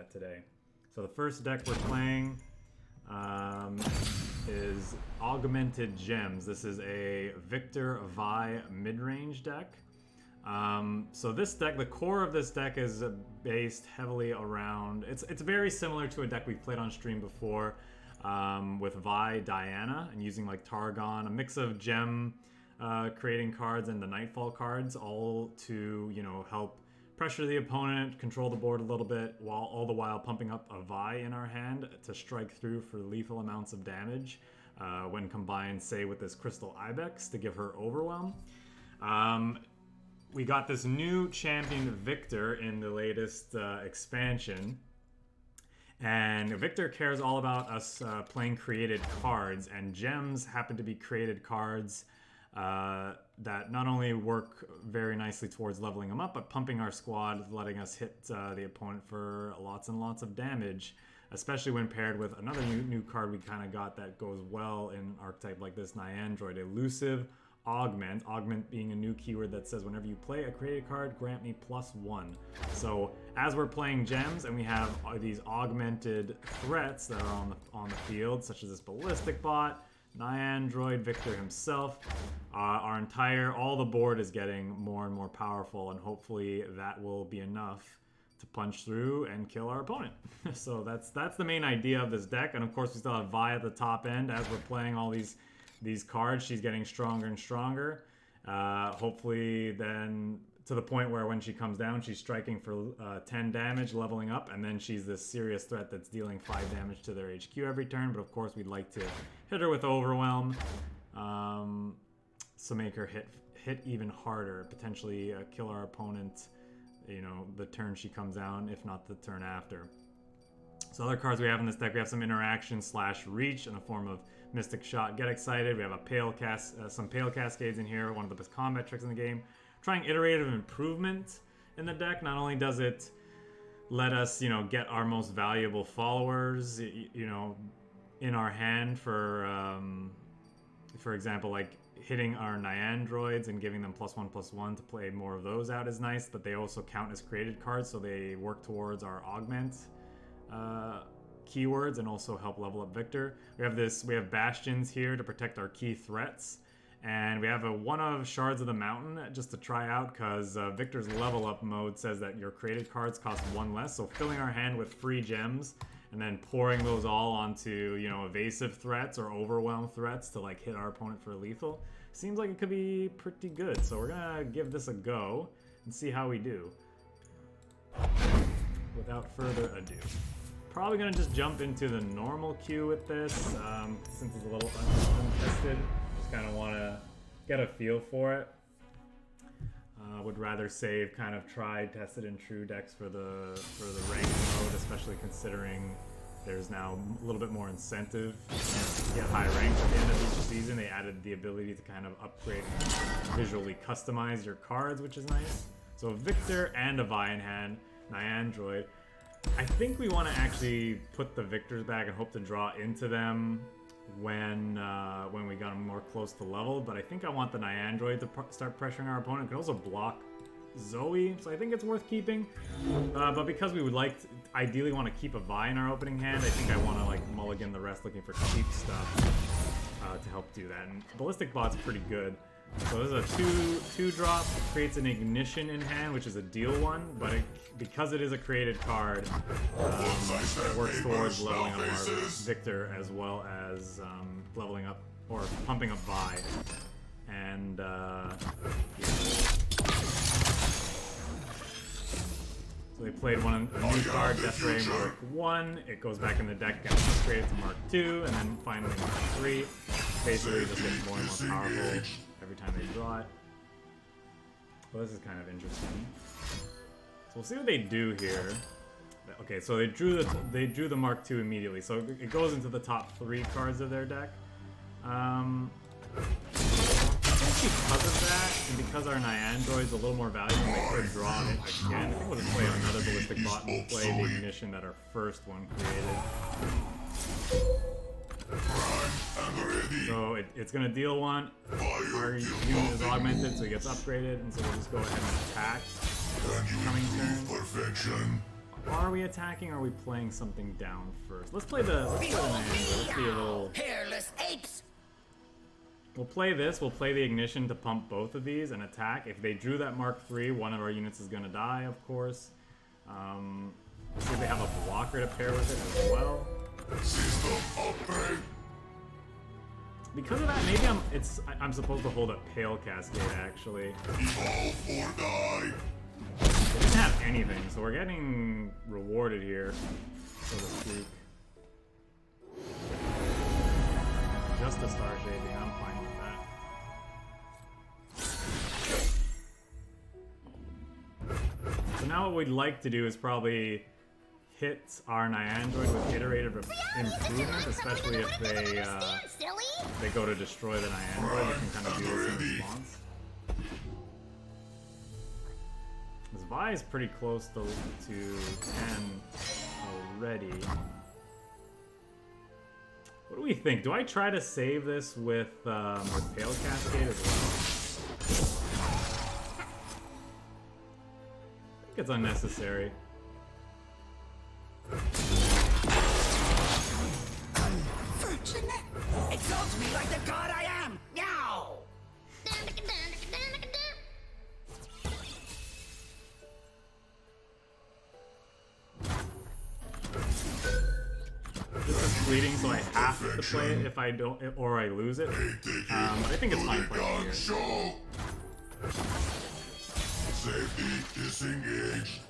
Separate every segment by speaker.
Speaker 1: that today. So the first deck we're playing is Augmented Gems. This is a Victor Vi mid-range deck. So this deck, the core of this deck is based heavily around, it's very similar to a deck we've played on stream before, with Vi Diana and using like Targon, a mix of gem creating cards and the Nightfall cards, all to, you know, help pressure the opponent, control the board a little bit, while all the while pumping up a Vi in our hand to strike through for lethal amounts of damage when combined, say, with this Crystal Ibex to give her Overwhelm. We got this new champion Victor in the latest expansion, and Victor cares all about us playing created cards, and gems happen to be created cards that not only work very nicely towards leveling them up, but pumping our squad, letting us hit the opponent for lots and lots of damage, especially when paired with another new card we kind of got that goes well in an archetype like this, Nyandroid, Elusive Augment. Augment being a new keyword that says whenever you play a created card, grant me +1. So as we're playing gems and we have these augmented threats that are on the field, such as this Ballistic Bot, Nyandroid, Victor himself, all the board is getting more and more powerful, and hopefully that will be enough to punch through and kill our opponent. So that's the main idea of this deck, and of course we still have Vi at the top end. As we're playing all these cards, she's getting stronger and stronger. Hopefully then to the point where when she comes down, she's striking for 10 damage, leveling up, and then she's this serious threat that's dealing 5 damage to their HQ every turn. But of course we'd like to hit her with Overwhelm, so make her hit even harder, potentially kill our opponent, you know, the turn she comes down, if not the turn after. So other cards we have in this deck, we have some interaction / reach in the form of Mystic Shot, Get Excited. We have some Pale Cascades in here, one of the best combat tricks in the game. Trying iterative improvement in the deck. Not only does it let us, you know, get our most valuable followers, you know, in our hand for example, like hitting our Nyandroids and giving them +1/+1 to play more of those out is nice, but they also count as created cards, so they work towards our augment keywords and also help level up Victor. We have Bastions here to protect our key threats, and we have one of Shards of the Mountain just to try out, because Victor's level up mode says that your created cards cost 1 less, so filling our hand with free gems and then pouring those all onto, you know, evasive threats or overwhelm threats to like hit our opponent for lethal seems like it could be pretty good. So we're gonna give this a go and see how we do. Without further ado, probably gonna just jump into the normal queue with this, since it's a little untested. Just kind of want to get a feel for it. Would rather save kind of tried, tested, and true decks for the ranked mode, especially considering there's now a little bit more incentive to get high ranks at the end of each season. They added the ability to kind of upgrade and visually customize your cards, which is nice. So Victor and a Vi in hand, Nyandroid. I think we want to actually put the Victors back and hope to draw into them when we got them more close to level, but I think I want the Nyandroid to start pressuring our opponent. It could also block Zoe, so I think it's worth keeping. But because we would ideally want to keep a Vi in our opening hand, I think I want to like mulligan the rest looking for cheap stuff to help do that. And Ballistic Bot's pretty good. So this is a 2-drop, creates an Ignition in hand, which is a deal 1, but because it is a created card, it works towards leveling up our Victor as well as leveling up or pumping up Vi. And so they played a new card, Death Ray Mark 1. It goes back in the deck and upgraded to Mark 2, and then finally Mark 3. Basically, it just gets more and more powerful every time they draw it. Well, this is kind of interesting. So we'll see what they do here. Okay, so they drew the Mark II immediately, so it goes into the top 3 cards of their deck. I think because of that, and because our Nyandroid's a little more valuable, they could draw it again. I think we'll just play another Ballistic Bot and play the Ignition that our first one created. So it's going to deal 1. Our unit is augmented, so he gets upgraded, and so we'll just go ahead and attack coming turn. Are we attacking or are we playing something down first? Let's play the Niagara. Let's be a little...
Speaker 2: Hairless apes!
Speaker 1: We'll play this, we'll play the ignition to pump both of these and attack. If they drew that Mark III, one of our units is gonna die, of course. Let's see if they have a blocker to pair with it as well.
Speaker 3: System upgrade.
Speaker 1: Because of that, maybe I'm supposed to hold a Pale Cascade actually.
Speaker 3: Evolve or die.
Speaker 1: They didn't have anything, so we're getting rewarded here, so to speak. Just a star shaping, I'm fine with that. So now what we'd like to do is probably hit our Niandroid with iterative improvement, especially if they go to destroy the Niandroid. We can kind of do this in response. This Vi is pretty close to 10 already. What do we think? Do I try to save this with Pale Cascade as well? I think it's unnecessary.
Speaker 2: Unfortunate! Exalt me like the god I am! Now!
Speaker 1: This is fleeting, so I have to play it if I don't, or I lose it. I think it's fine playing here.
Speaker 3: Safety disengaged.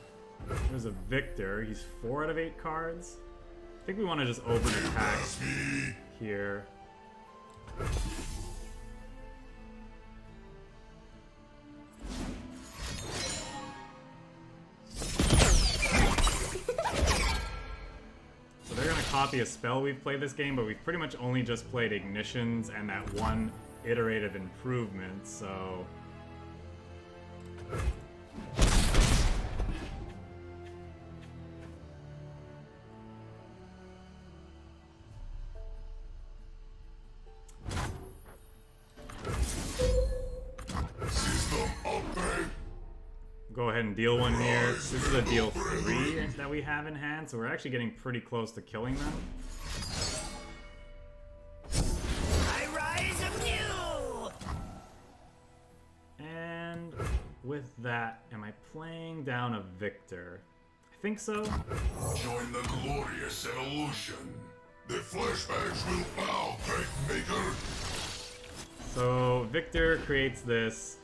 Speaker 1: There's a Victor. He's 4 out of 8 cards. I think we want to just open attack here. So they're gonna copy a spell we've played this game, but we've pretty much only just played Ignitions and that one iterative improvement, so... Go ahead and deal one here. This is a deal 3 that we have in hand, so we're actually getting pretty close to killing them.
Speaker 2: I rise anew!
Speaker 1: And with that, am I playing down a Victor? I think so.
Speaker 3: Join the glorious evolution. The flashbacks will bow, great maker.
Speaker 1: So Victor creates this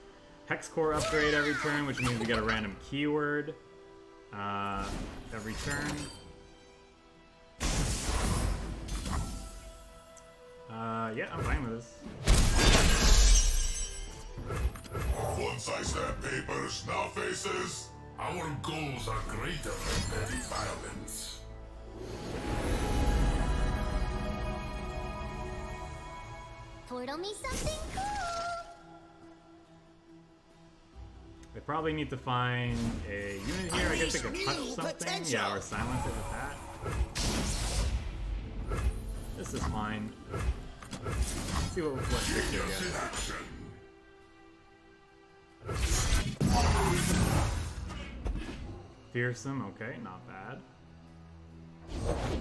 Speaker 1: Hex Core upgrade every turn, which means we get a random keyword every turn. Yeah, I'm fine with this.
Speaker 3: Once I stab papers, now faces. Our goals are greater than petty violence.
Speaker 4: Portal me something cool!
Speaker 1: They probably need to find a unit here. I guess they could touch something. Yeah, or silence it with that. This is fine. Let's see what Victor gets. Fearsome, okay, not bad.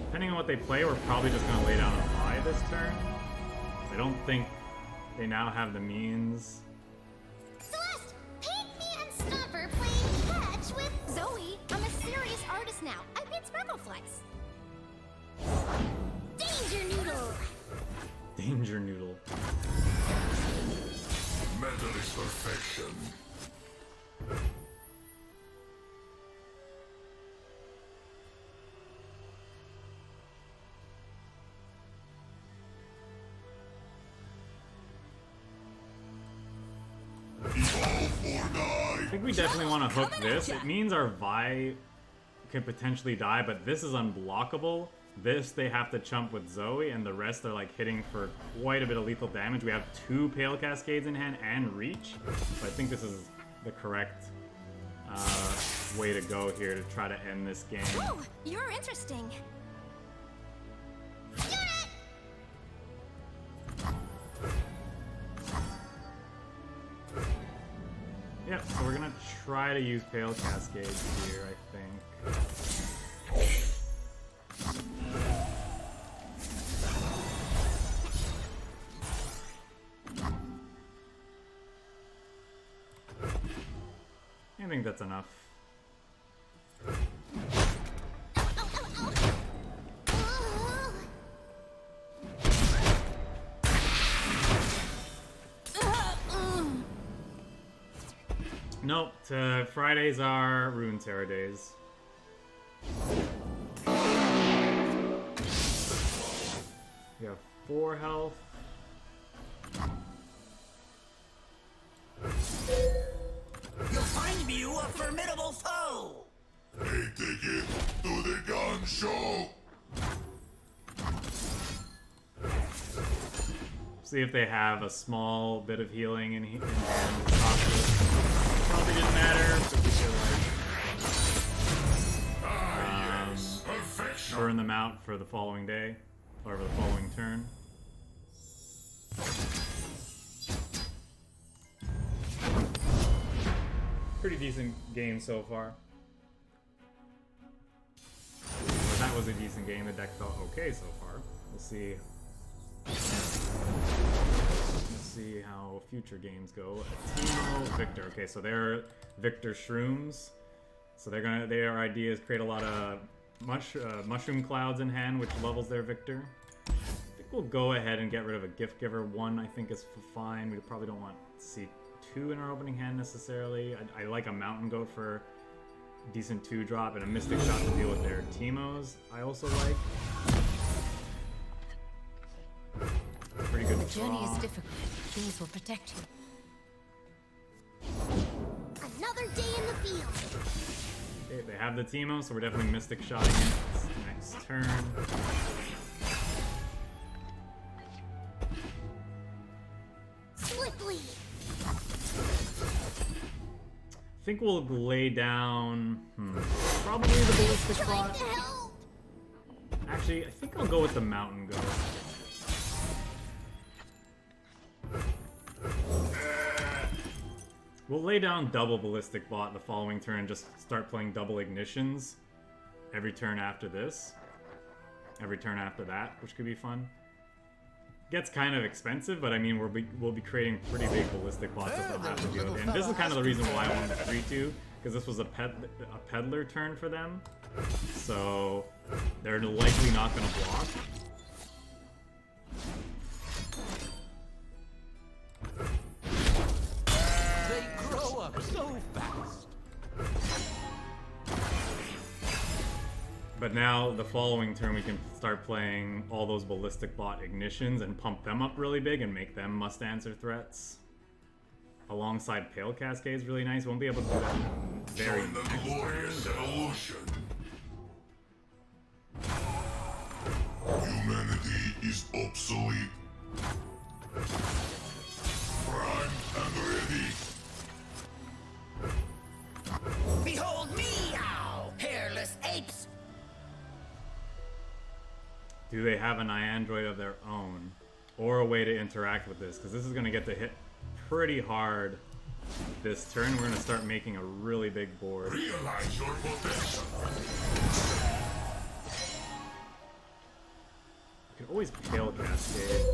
Speaker 1: Depending on what they play, we're probably just going to lay down a 5 this turn. I don't think they now have the means.
Speaker 4: Celeste, paint me and Stomper playing catch with Zoe. I'm a serious artist now. I paint Sparkleflex. Danger Noodle!
Speaker 1: Danger Noodle.
Speaker 3: Metal is perfection.
Speaker 1: I think we definitely want to hook this. It means our Vi can potentially die, but this is unblockable. This they have to chump with Zoe, and the rest are like hitting for quite a bit of lethal damage. We have 2 Pale Cascades in hand and Reach, so I think this is the correct way to go here to try to end this game.
Speaker 4: Oh, you're interesting.
Speaker 1: Yep, so we're gonna try to use Pale Cascades here, I think. think that's enough. Nope, Fridays are Runeterra days. We have 4 health.
Speaker 2: You'll find you a formidable foe!
Speaker 3: A ticket to the gun show.
Speaker 1: See if they have a small bit of healing in hand to stop this. Probably didn't matter, but we should
Speaker 3: Yes, perfection.
Speaker 1: burn them out for the following day, or for the following turn. Pretty decent game so far. But that was a decent game. The deck felt okay so far. We'll see. Let's see how future games go. Timo, Victor. Okay, so they're Victor Shrooms. So their idea is create a lot of mushroom clouds in hand, which levels their Victor. I think we'll go ahead and get rid of a gift giver. 1 I think is fine. We probably don't want to see 2 in our opening hand necessarily. I like a mountain goat for decent 2-drop and a mystic shot to deal with their Timos. I also like. Pretty good
Speaker 5: The journey
Speaker 1: draw.
Speaker 5: is difficult. These will protect you.
Speaker 4: Another day in the field.
Speaker 1: Okay, they have the Timo, so we're definitely mystic shotting it next turn.
Speaker 4: Swiftly.
Speaker 1: I think we'll lay down probably the ballistic
Speaker 4: Trying
Speaker 1: bot.
Speaker 4: to help.
Speaker 1: Actually, I think I'll go with the mountain goat. We'll lay down double ballistic bot the following turn and just start playing double ignitions every turn after this. Every turn after that, which could be fun. Gets kind of expensive, but I mean we'll be creating pretty big ballistic bots that they'll have to deal with. And this is kind of the reason why I wanted 3-2, because this was a peddler turn for them. So they're likely not going to block.
Speaker 2: They grow up so fast!
Speaker 1: But now, the following turn, we can start playing all those ballistic bot ignitions and pump them up really big and make them must-answer threats. Alongside Pale Cascade is really nice. Won't be able to do that very
Speaker 3: Join the
Speaker 1: next
Speaker 3: glorious
Speaker 1: turn.
Speaker 3: evolution. Humanity is obsolete. Primed and ready.
Speaker 2: Behold me now, hairless apes!
Speaker 1: Do they have an iAndroid of their own? Or a way to interact with this? Because this is going to get to hit pretty hard this turn. We're going to start making a really big board.
Speaker 3: Realize your potential.
Speaker 1: You can always Pale Cascade.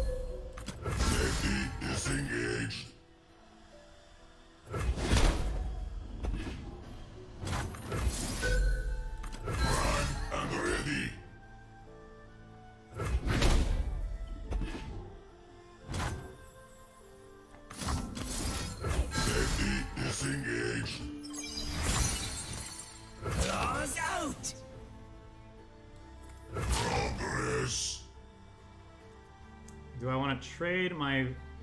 Speaker 3: Safety is engaged. Primed and ready. Safety is engaged.
Speaker 2: Claws out!
Speaker 3: Progress.
Speaker 1: Do I want to trade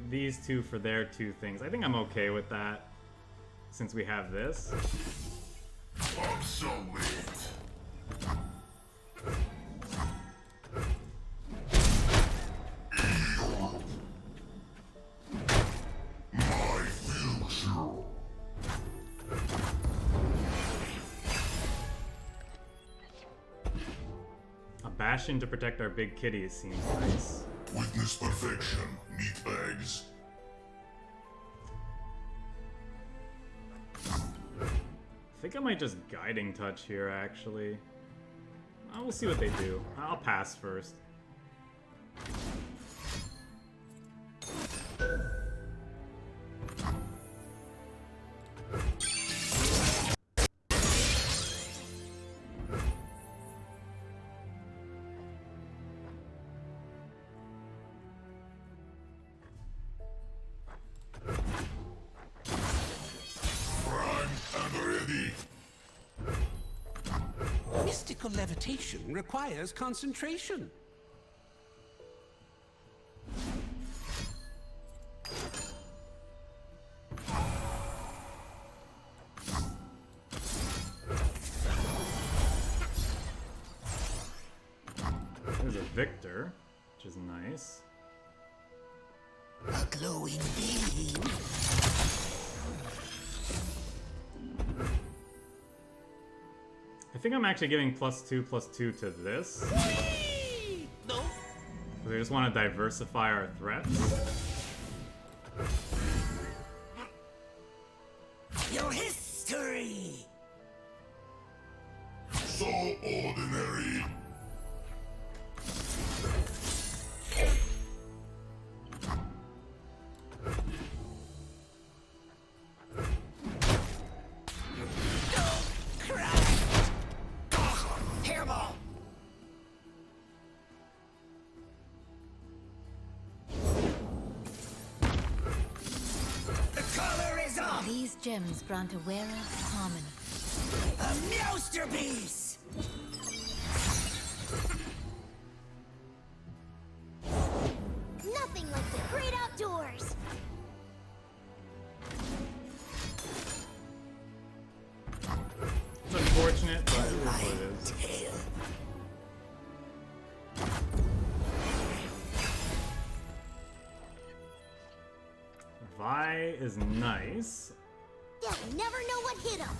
Speaker 1: these 2 for their 2 things? I think I'm okay with that, since we have this.
Speaker 3: Obsolete. My future.
Speaker 1: A Bastion to protect our big kitties seems nice.
Speaker 3: Witness perfection, meatbags.
Speaker 1: I think I might just Guiding Touch here, actually. We'll see what they do. I'll pass first.
Speaker 6: Mystical levitation requires concentration.
Speaker 1: There's a Victor, which is nice.
Speaker 2: A glowing beam.
Speaker 1: I think I'm actually giving +2/+2 to this.
Speaker 2: No.
Speaker 1: We just want to diversify our threats.
Speaker 2: Your history.
Speaker 3: So ordinary.
Speaker 2: Hairball. The color is on.
Speaker 5: These gems grant a wearer harmony.
Speaker 2: A masterpiece.
Speaker 4: Nothing like the great outdoors.
Speaker 1: It's unfortunate, but it is what it is.
Speaker 2: Tail.
Speaker 1: Vi is nice.
Speaker 4: They'll never know what hit them.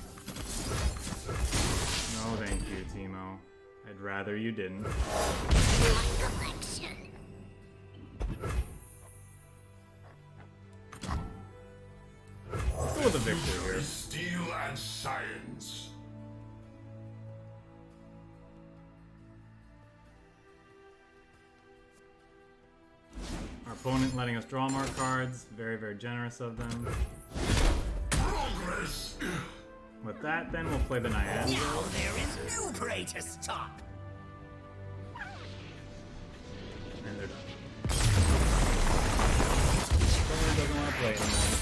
Speaker 1: No, thank you, Timo. I'd rather you didn't.
Speaker 4: My collection.
Speaker 1: Let's go with the Victor here.
Speaker 3: Steel and science.
Speaker 1: Our opponent letting us draw more cards. Very, very generous of them.
Speaker 3: Progress.
Speaker 1: With that, then we'll play the Nyan.
Speaker 2: Now there is new prey to stop.
Speaker 1: And they're done. Someone doesn't want to play anymore.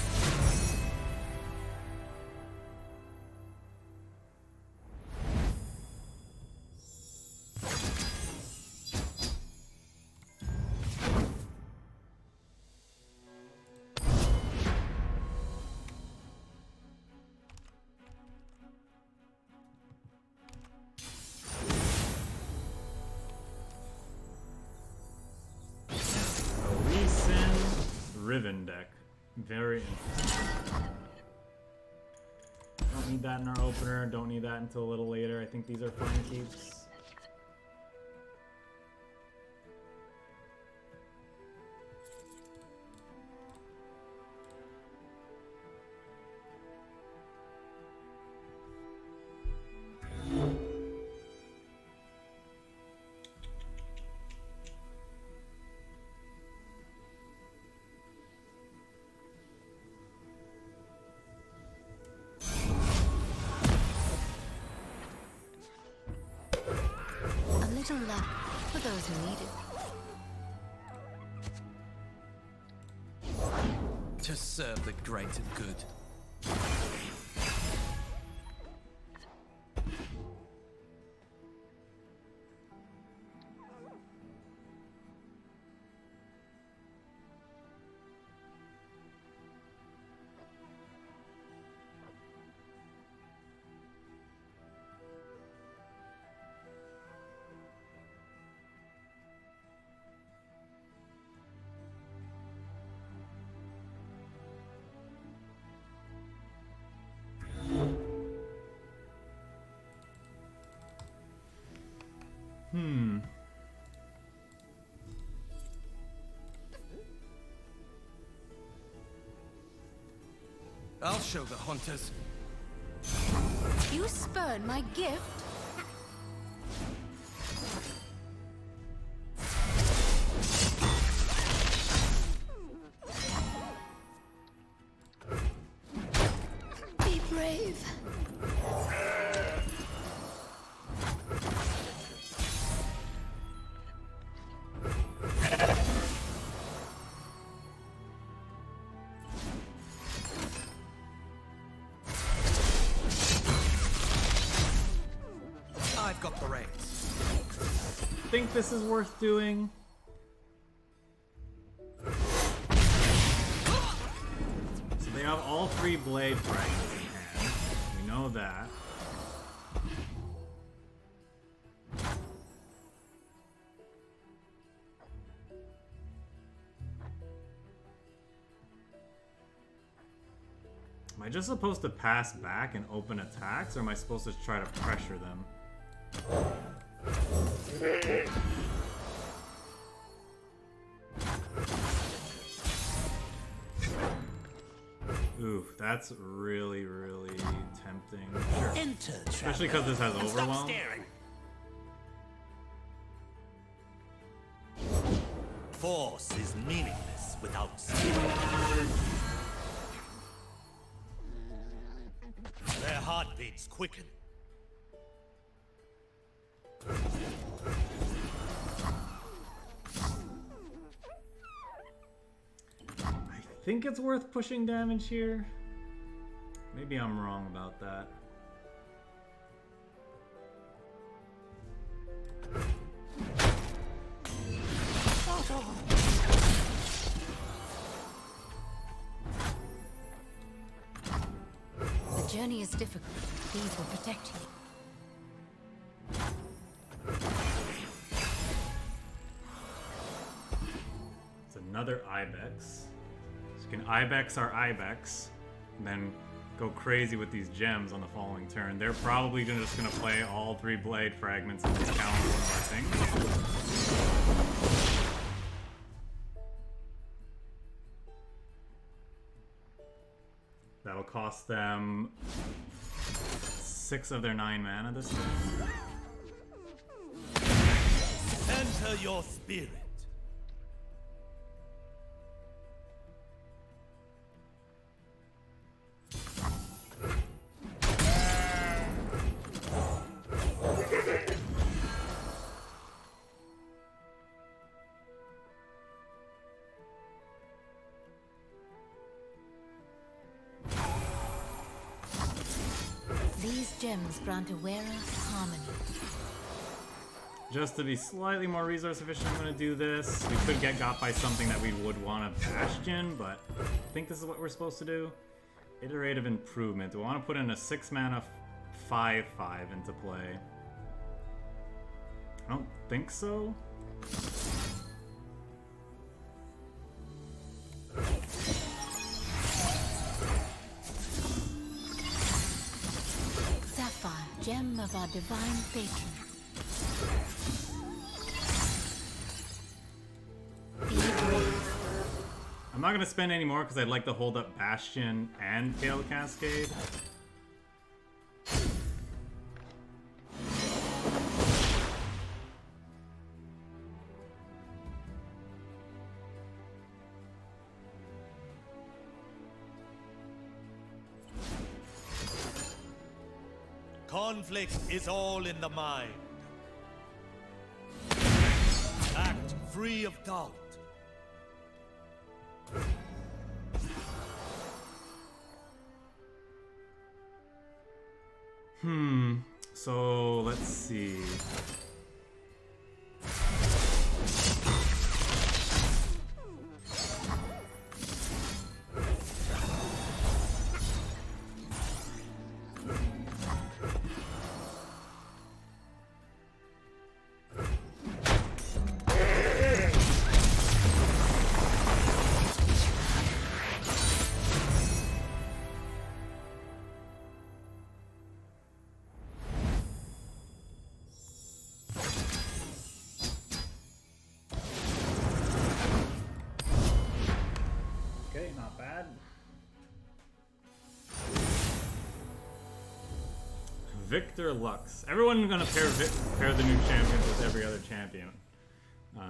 Speaker 1: Riven deck. Very interesting. Don't need that in our opener. Don't need that until a little later. I think these are fine keeps.
Speaker 5: Little luck for those who need it.
Speaker 6: To serve the greater good. I'll show the hunters.
Speaker 5: You spurn my gift? Be brave.
Speaker 6: I've got the range.
Speaker 1: think this is worth doing. So they have all 3 blade fragments in hand. We know that. Am I just supposed to pass back and open attacks, or am I supposed to try to pressure them? Ooh, that's really, really tempting. Sure.
Speaker 2: Enter,
Speaker 1: Especially because this has
Speaker 2: and stop
Speaker 1: overwhelm.
Speaker 2: staring. Force is meaningless without spirit. Their heartbeats quicken.
Speaker 1: I think it's worth pushing damage here. Maybe I'm wrong about that.
Speaker 5: The journey is difficult. These will protect you.
Speaker 1: It's another Ibex. So you can Ibex our Ibex, and then go crazy with these gems on the following turn. They're probably just gonna play all 3 blade fragments and discount one of our things. That'll cost them 6 of their 9 mana this turn.
Speaker 2: Enter your spirit.
Speaker 5: These gems grant Awera harmony.
Speaker 1: Just to be slightly more resource efficient, I'm going to do this. We could get got by something that we would want to Bastion, but I think this is what we're supposed to do. Iterative Improvement. Do we want to put in a 6 mana 5/5 into play? I don't think so.
Speaker 5: Sapphire, gem of our divine patron. Be brave.
Speaker 1: I'm not going to spend any more because I'd like to hold up Bastion and Gale Cascade.
Speaker 2: Conflict is all in the mind. Act free of doubt.
Speaker 1: So let's see. Okay, not bad. Victor Lux. Everyone's gonna pair the new champions with every other champion. You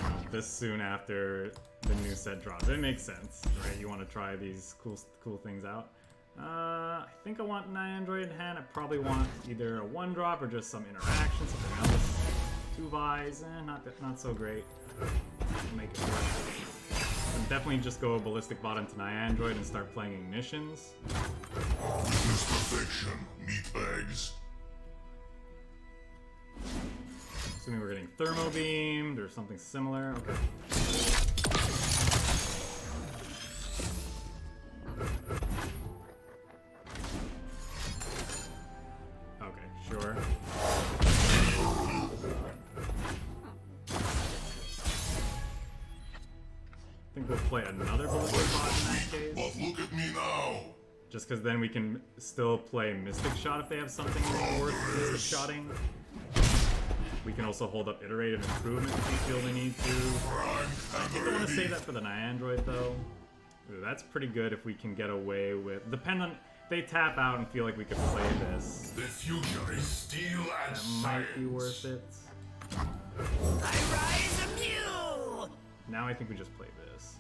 Speaker 1: know, this soon after the new set drops. It makes sense, right? You want to try these cool things out. I think I want an Android in hand. I probably want either a 1-drop or just some interaction, something else. 2 Vi's, not so great. Make it work. Definitely just go Ballistic Bot into Android and start playing Ignitions.
Speaker 3: This perfection, meat bags.
Speaker 1: Assuming we're getting thermo beamed or something similar. Okay. Okay, sure. I think we'll play another Ballistic Bot in that case.
Speaker 3: But look at me now.
Speaker 1: Just because then we can still play Mystic Shot if they have something worth Mystic Shotting. We can also hold up Iterative Improvement if we feel we need to. I think I want to save that for the Niandroid though. Ooh, that's pretty good if we can get away with... Depend on... If they tap out and feel like we could play this.
Speaker 3: The future is steel and
Speaker 1: That
Speaker 3: science.
Speaker 1: might be worth it.
Speaker 2: I rise anew!
Speaker 1: Now I think we just play this.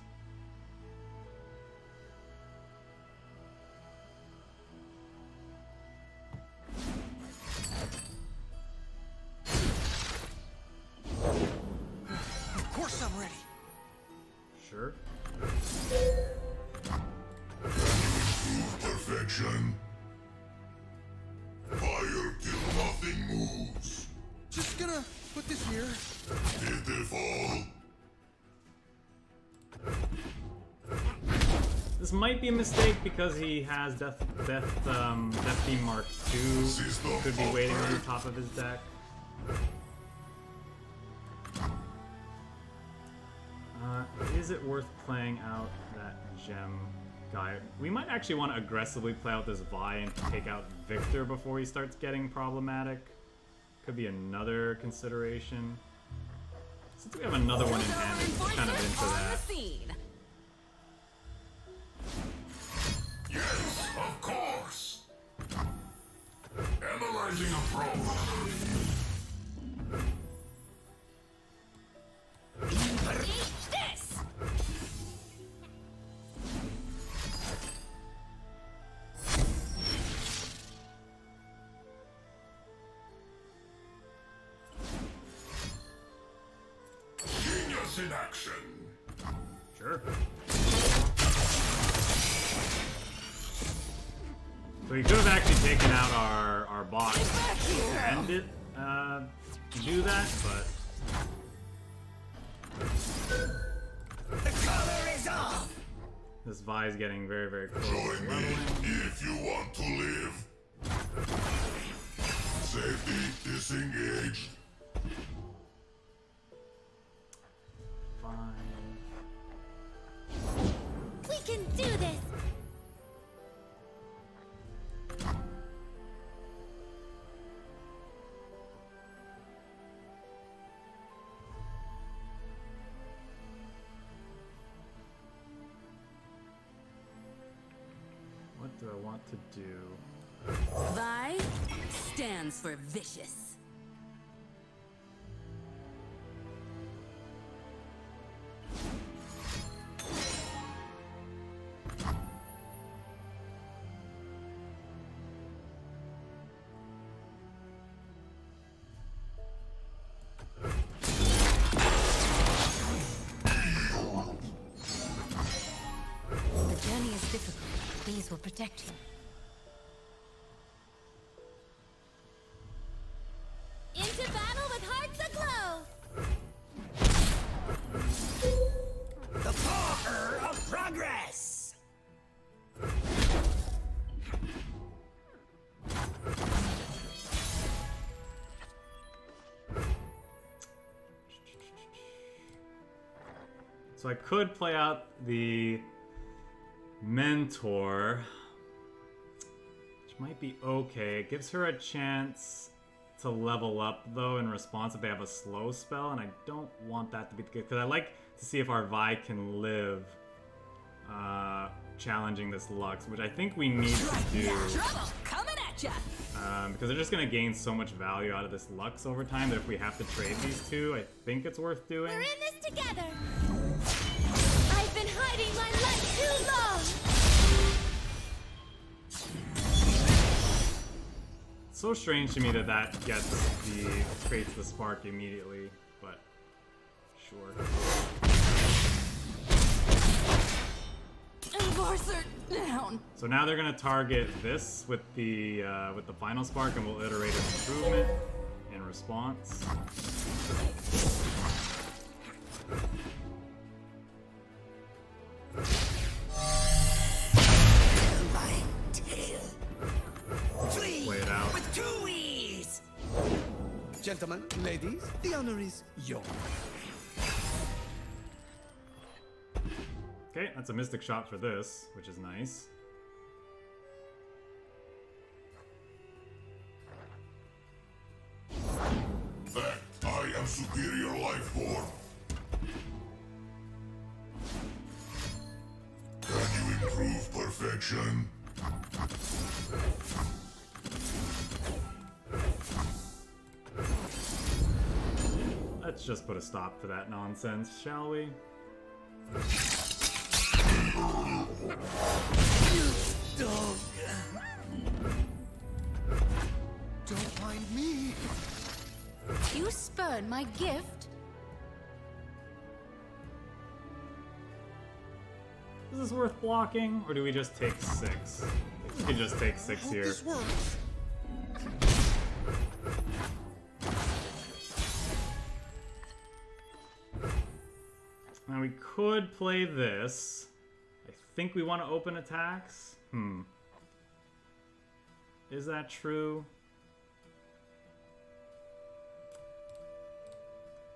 Speaker 6: Of course I'm ready.
Speaker 1: Sure.
Speaker 3: Perfection. Fire till nothing moves.
Speaker 6: Just gonna put this here.
Speaker 3: Pitiful.
Speaker 1: This might be a mistake because he has Death Beam Mark II. Could be waiting on the top of his deck. Is it worth playing out that gem guy? We might actually want to aggressively play out this Vi and take out Victor before he starts getting problematic. Could be another consideration. Since we have another one in hand, it's kind of into that.
Speaker 3: Yes, of course. Analyzing a problem.
Speaker 2: Eat this!
Speaker 3: Genius in action.
Speaker 1: Sure. So he could have actually taken out our bot and did do that, but
Speaker 2: The color is off!
Speaker 1: this Vi is getting very, very close.
Speaker 3: Join me if you want to live. Safety disengaged.
Speaker 1: Fine.
Speaker 4: We can do this!
Speaker 1: What do I want to do?
Speaker 7: Vi stands for vicious.
Speaker 5: The journey is difficult. These will protect you.
Speaker 4: Into battle with hearts aglow!
Speaker 2: The power of progress!
Speaker 1: So I could play out the Mentor, which might be okay. It gives her a chance to level up though in response if they have a slow spell, and I don't want that to be the case because I like to see if our Vi can live challenging this Lux, which I think we need to do
Speaker 7: Trouble coming at ya!
Speaker 1: because they're just going to gain so much value out of this Lux over time that if we have to trade these two, I think it's worth doing.
Speaker 4: We're in this together! I've been hiding my light too long!
Speaker 1: It's so strange to me that that creates the spark immediately, but sure.
Speaker 7: Enforcer down!
Speaker 1: So now they're gonna target this with the final spark, and we'll iterate an improvement in response.
Speaker 6: Gentlemen, ladies, the honor is yours.
Speaker 1: Okay, that's a mystic shot for this, which is nice.
Speaker 3: Fact, I am superior life form. Can you improve perfection?
Speaker 1: Let's just put a stop to that nonsense, shall we?
Speaker 6: Dog. Don't mind me.
Speaker 5: You spurn my gift?
Speaker 1: Is this worth blocking, or do we just take 6? We can just take 6
Speaker 6: Hope
Speaker 1: here.
Speaker 6: this works.
Speaker 1: Now we could play this. I think we want to open attacks. Is that true?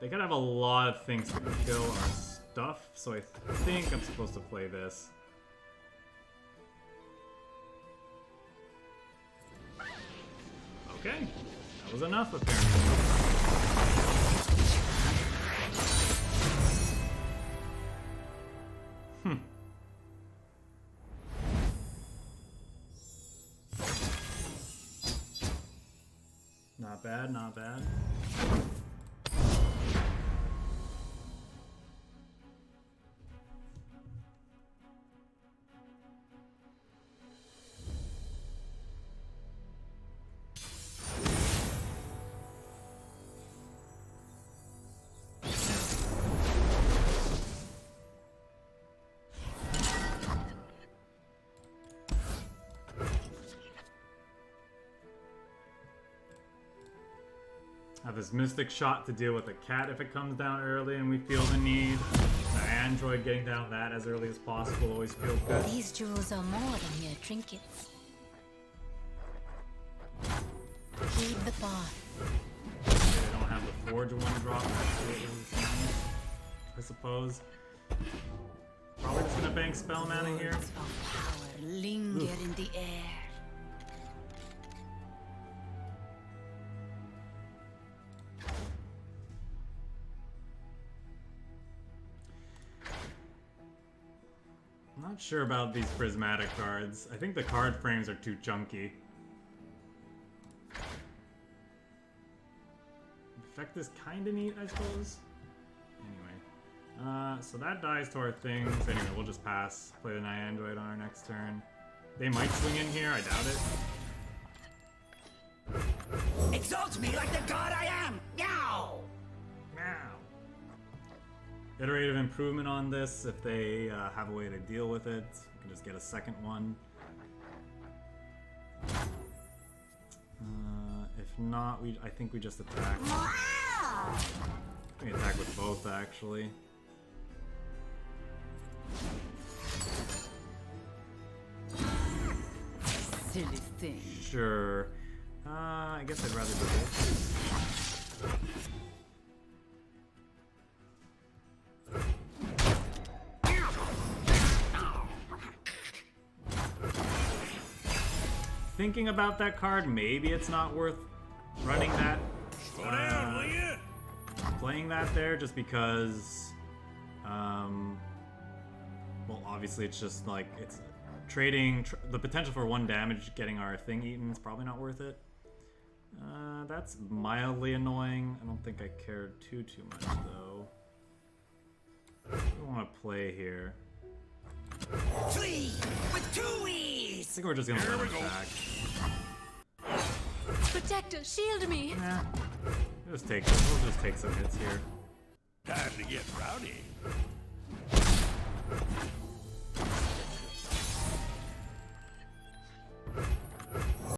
Speaker 1: They could have a lot of things to kill our stuff, so I think I'm supposed to play this. Okay, that was enough apparently. Not bad, not bad. Have this mystic shot to deal with a cat if it comes down early and we feel the need. The android getting down that as early as possible always feels good.
Speaker 5: These jewels are more than mere trinkets. Heed the path.
Speaker 1: They don't have the forge one drop, I suppose. Probably just gonna bank spell mana here.
Speaker 5: Words of power linger in the air.
Speaker 1: I'm not sure about these prismatic cards. I think the card frames are too chunky. Effect is kinda neat, I suppose. Anyway. So that dies to our things. Anyway, we'll just pass. Play the Niandroid on our next turn. They might swing in here, I doubt it.
Speaker 2: Exalt me like the god I am! Meow!
Speaker 1: Meow. Iterative improvement on this if they have a way to deal with it. We can just get a second one. If not, I think we just attack. We can attack with both, actually.
Speaker 7: Silly thing.
Speaker 1: Sure. I guess I'd rather do this. Thinking about that card, maybe it's not worth running that.
Speaker 3: Slow down, will ya?
Speaker 1: Playing that there just because, well, obviously it's just like, it's trading, the potential for 1 damage getting our thing eaten is probably not worth it. That's mildly annoying. I don't think I care too much though. What do I want to play here?
Speaker 2: Flee with 2
Speaker 1: I
Speaker 2: E's!
Speaker 1: think we're just gonna let it back.
Speaker 5: Protector, shield me!
Speaker 1: Nah, we'll just take some hits here.
Speaker 3: Time to get rowdy.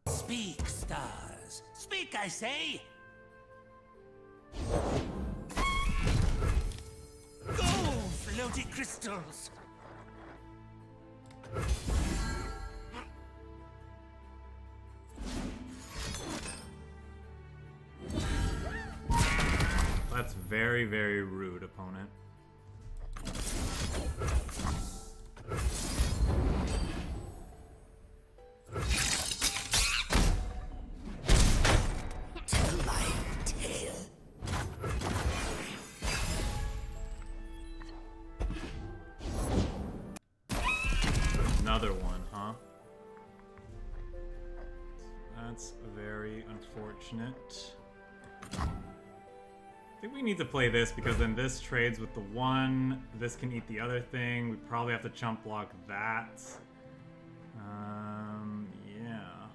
Speaker 2: Speak, stars. Speak, I say! Go, floaty crystals!
Speaker 1: That's very, very rude, opponent.
Speaker 2: Tell my tale.
Speaker 1: Another one, huh? That's very unfortunate. I think we need to play this because then this trades with the one. This can eat the other thing. We probably have to chump block that. Yeah.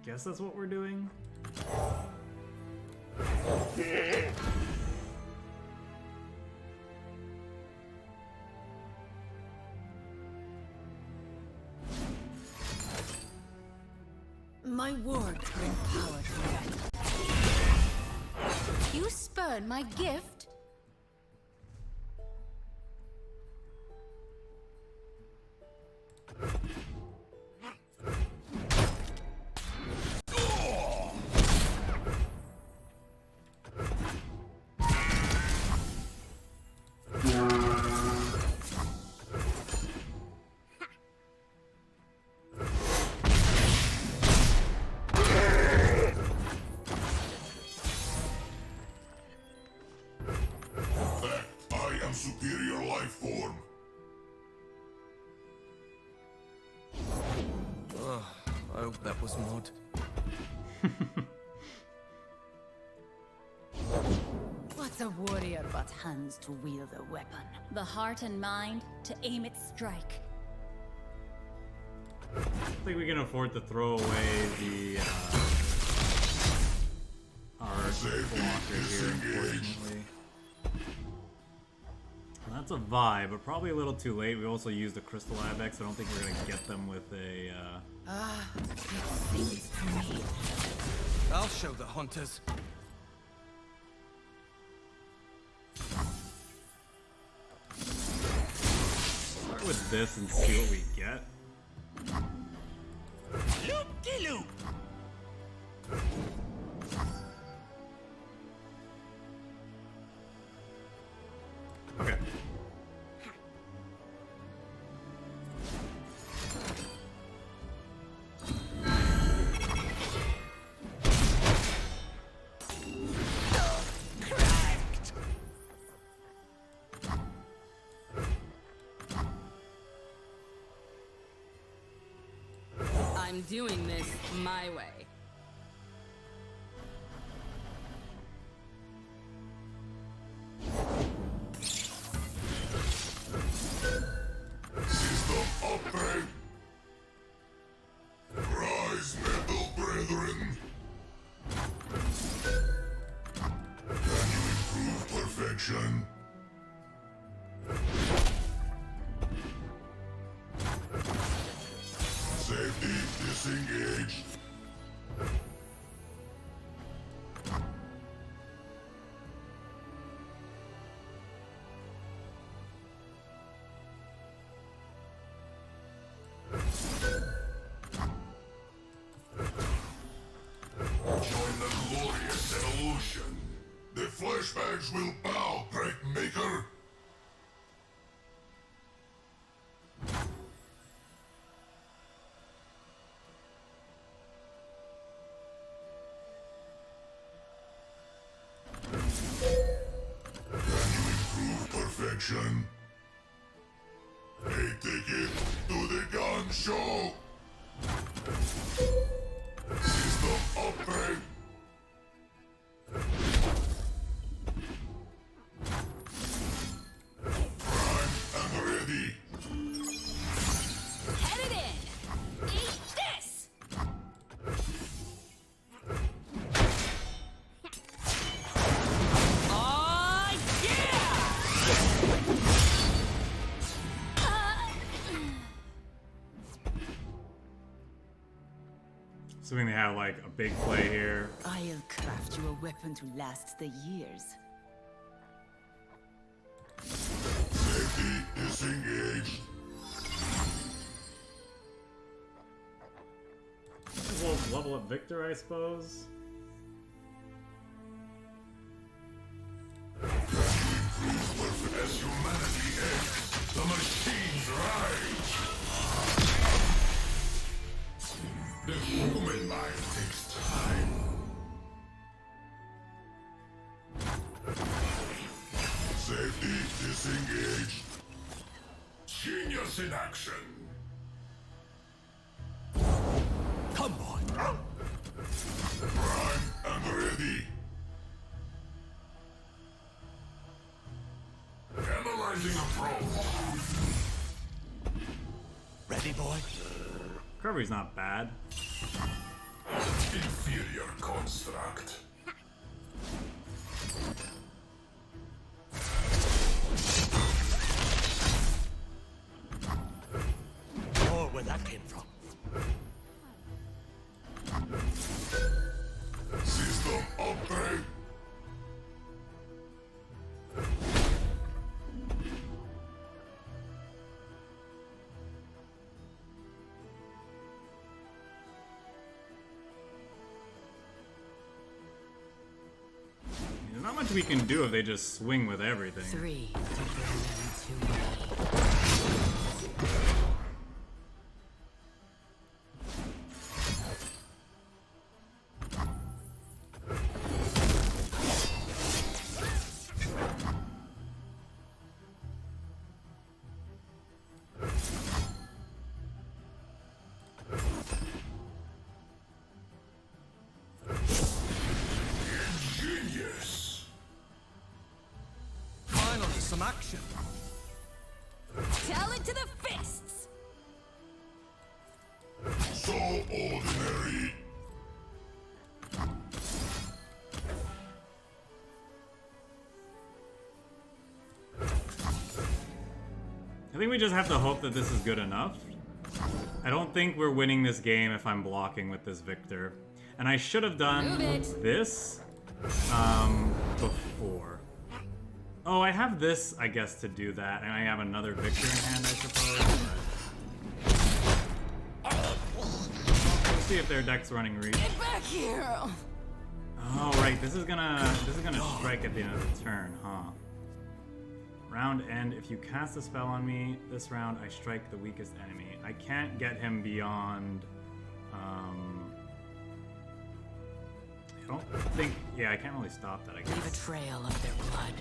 Speaker 1: Guess that's what we're doing.
Speaker 7: My words bring power to men.
Speaker 5: You spurn my gift?
Speaker 3: I am superior life form.
Speaker 6: I hope that was mod.
Speaker 7: What's a warrior but hands to wield a weapon?
Speaker 5: The heart and mind to aim its strike.
Speaker 1: I think we can afford to throw away the our blocker here, unfortunately. Well, that's a vibe, but probably a little too late. We also used the Crystal Abex. I don't think we're gonna get them with a.
Speaker 7: It seems to me.
Speaker 6: I'll show the hunters.
Speaker 1: Start with this and see what we get.
Speaker 2: Loop-de-loop.
Speaker 1: Okay.
Speaker 2: Cracked.
Speaker 7: I'm doing this my way.
Speaker 3: System upgrade. Rise, metal brethren. Can you improve perfection? Safety disengaged. Join the glorious evolution. The flashbacks will bow, great maker. Can you improve perfection? A ticket to the gun show. System upgrade. Prime and ready.
Speaker 5: Headed in! Eat this!
Speaker 7: Oh yeah!
Speaker 1: Assuming they have like a big play here.
Speaker 7: I'll craft you a weapon to last the years.
Speaker 3: Safety disengaged.
Speaker 1: We'll level up Victor, I suppose.
Speaker 3: Disengage. Genius in action.
Speaker 2: Come on.
Speaker 3: Prime and ready. Analyzing approach.
Speaker 2: Ready, boy?
Speaker 1: Recovery's not bad.
Speaker 3: Inferior construct.
Speaker 2: Or where that came from.
Speaker 3: System upgrade.
Speaker 1: There's not much we can do if they just swing with everything.
Speaker 7: 3 to bring them to me.
Speaker 3: Genius.
Speaker 6: Finally, some action.
Speaker 5: Talent to the fists!
Speaker 3: So ordinary.
Speaker 1: I think we just have to hope that this is good enough. I don't think we're winning this game if I'm blocking with this Victor. And I should have done
Speaker 5: Move it.
Speaker 1: this before. Oh, I have this, I guess, to do that. And I have another Victor in hand, I suppose. But... Let's see if their deck's running reach.
Speaker 5: Get back here!
Speaker 1: Oh, right. This is gonna strike at the end of the turn, huh? Round end. If you cast a spell on me this round, I strike the weakest enemy. I can't get him beyond. I don't think. Yeah, I can't really stop that. I
Speaker 7: Leave a
Speaker 1: guess.
Speaker 7: trail of their blood.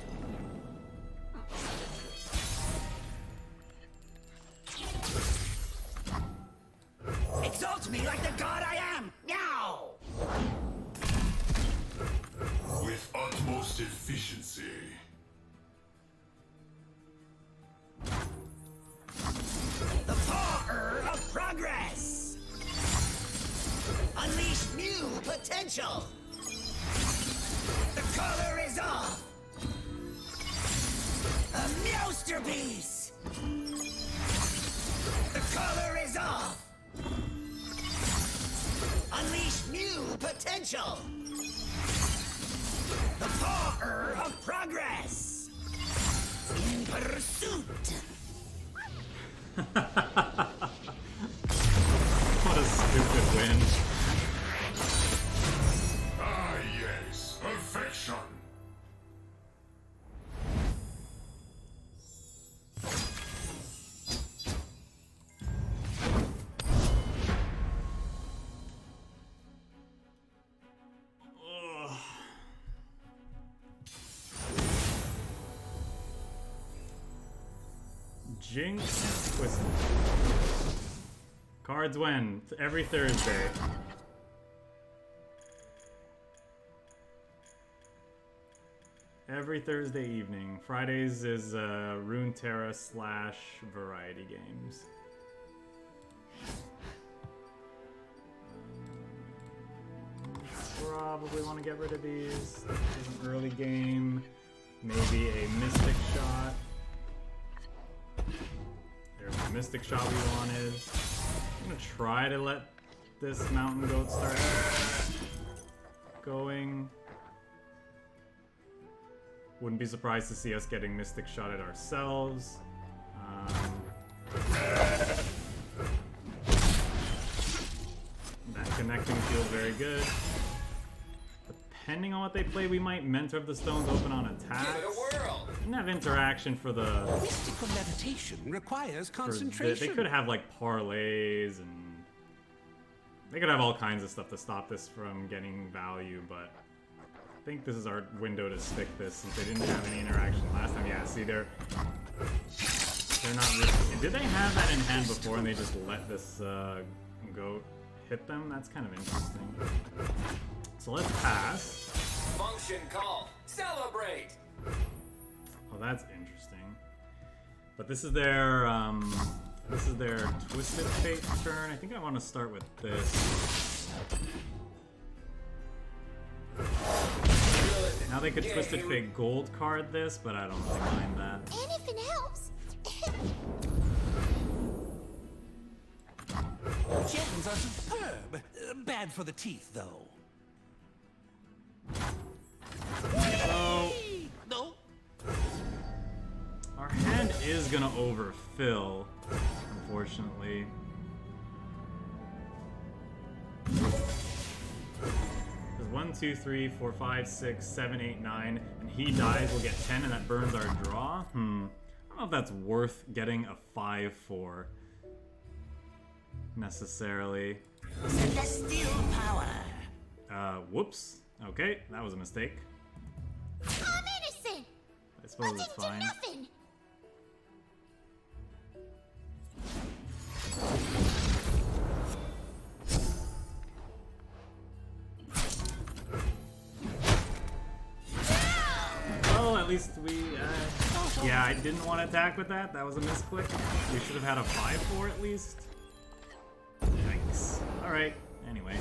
Speaker 2: Exalt me like the god I am! Now!
Speaker 3: With utmost efficiency.
Speaker 2: The power of progress! Unleash new potential! The color is off! A masterpiece! The color is off! Unleash new potential! The power of progress! In pursuit!
Speaker 1: What a stupid win.
Speaker 3: Ah, yes. Perfection.
Speaker 1: Ugh. Jinx and Twisted. Cards win. It's every Thursday. Every Thursday evening. Fridays is Runeterra / variety games. Probably want to get rid of these. This is an early game. Maybe a Mystic Shot. There's the Mystic Shot we wanted. I'm gonna try to let this Mountain Goat start going. Wouldn't be surprised to see us getting Mystic Shotted ourselves. That connecting feels very good. Depending on what they play, we might Mentor of the Stones open on attacks.
Speaker 6: Give it a whirl.
Speaker 1: Didn't have interaction for the...
Speaker 2: Mystical meditation requires
Speaker 1: for
Speaker 2: concentration.
Speaker 1: they could have like parlays and... They could have all kinds of stuff to stop this from getting value, but... think this is our window to stick this since they didn't have any interaction last time. Yeah, see, they're not really... Did they have that in hand before and they just let this goat hit them? That's kind of interesting. So let's pass.
Speaker 6: Function call. Celebrate.
Speaker 1: Oh, that's interesting. But this is their Twisted Fate turn. I think I want to start with this. Now they could Twisted Fate gold card this, but I don't really mind that.
Speaker 4: Anything helps.
Speaker 2: Gems are superb. Bad for the teeth, though.
Speaker 1: So
Speaker 2: No.
Speaker 1: our hand is gonna overfill, unfortunately. There's 1, 2, 3, 4, 5, 6, 7, 8, 9, and he dies, we'll get 10, and that burns our draw. I don't know if that's worth getting a 5 for, necessarily.
Speaker 2: Celestial power.
Speaker 1: Whoops. Okay, that was a mistake.
Speaker 4: I'm innocent.
Speaker 1: I suppose
Speaker 4: I
Speaker 1: it's
Speaker 4: didn't
Speaker 1: fine.
Speaker 4: do nothing.
Speaker 1: Well, at least we, yeah, I didn't want to attack with that. That was a misclick. We should have had a 5-4 at least. Yikes. Alright, anyway.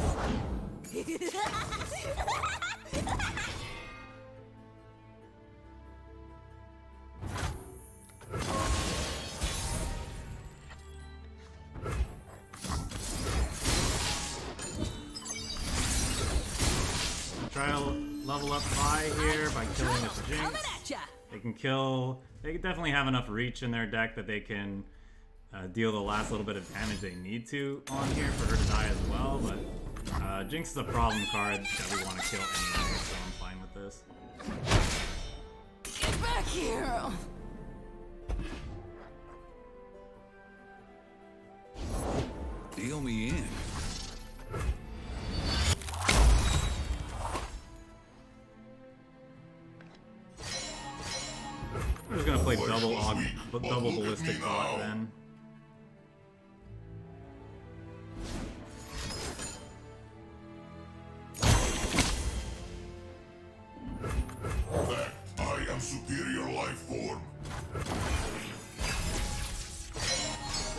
Speaker 1: Try to level up Vi here by killing this Jinx. They can kill... They definitely have enough reach in their deck that they can deal the last little bit of damage they need to on here for her to die as well, but Jinx is a problem card that we want to kill anyway, so I'm fine with this.
Speaker 7: Get back here!
Speaker 6: Deal me in.
Speaker 1: We're just gonna play double ballistic bot then.
Speaker 3: Fact, I am superior life form.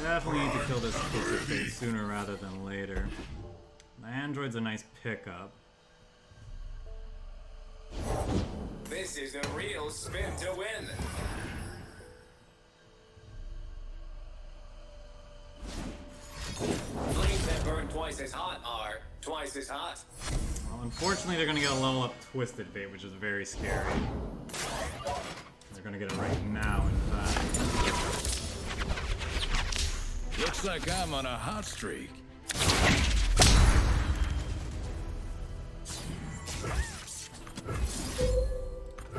Speaker 1: Definitely need to kill this Twisted Fate sooner rather than later. My android's a nice pickup.
Speaker 6: This is a real spin to win. Flames that burn twice as hot are twice as hot.
Speaker 1: Well, unfortunately, they're gonna get a level up Twisted Fate, which is very scary. They're gonna get it right now, in fact.
Speaker 6: Looks like I'm on a hot streak.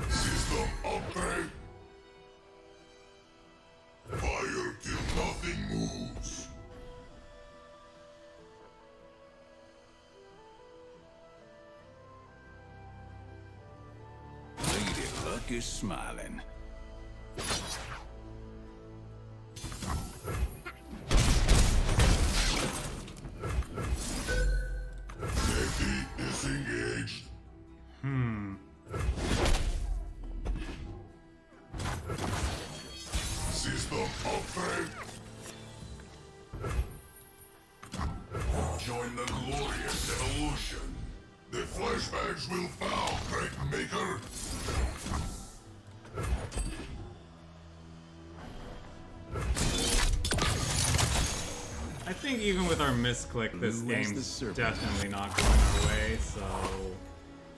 Speaker 3: System upgrade. Fire till nothing moves.
Speaker 6: Lady Luck is smiling.
Speaker 3: Safety disengaged. System upgrade. Join the glorious evolution. The flashbacks will bow, great maker.
Speaker 1: I think even with our misclick, this
Speaker 6: Blue as the
Speaker 1: game's
Speaker 6: serpent.
Speaker 1: definitely not going our way, so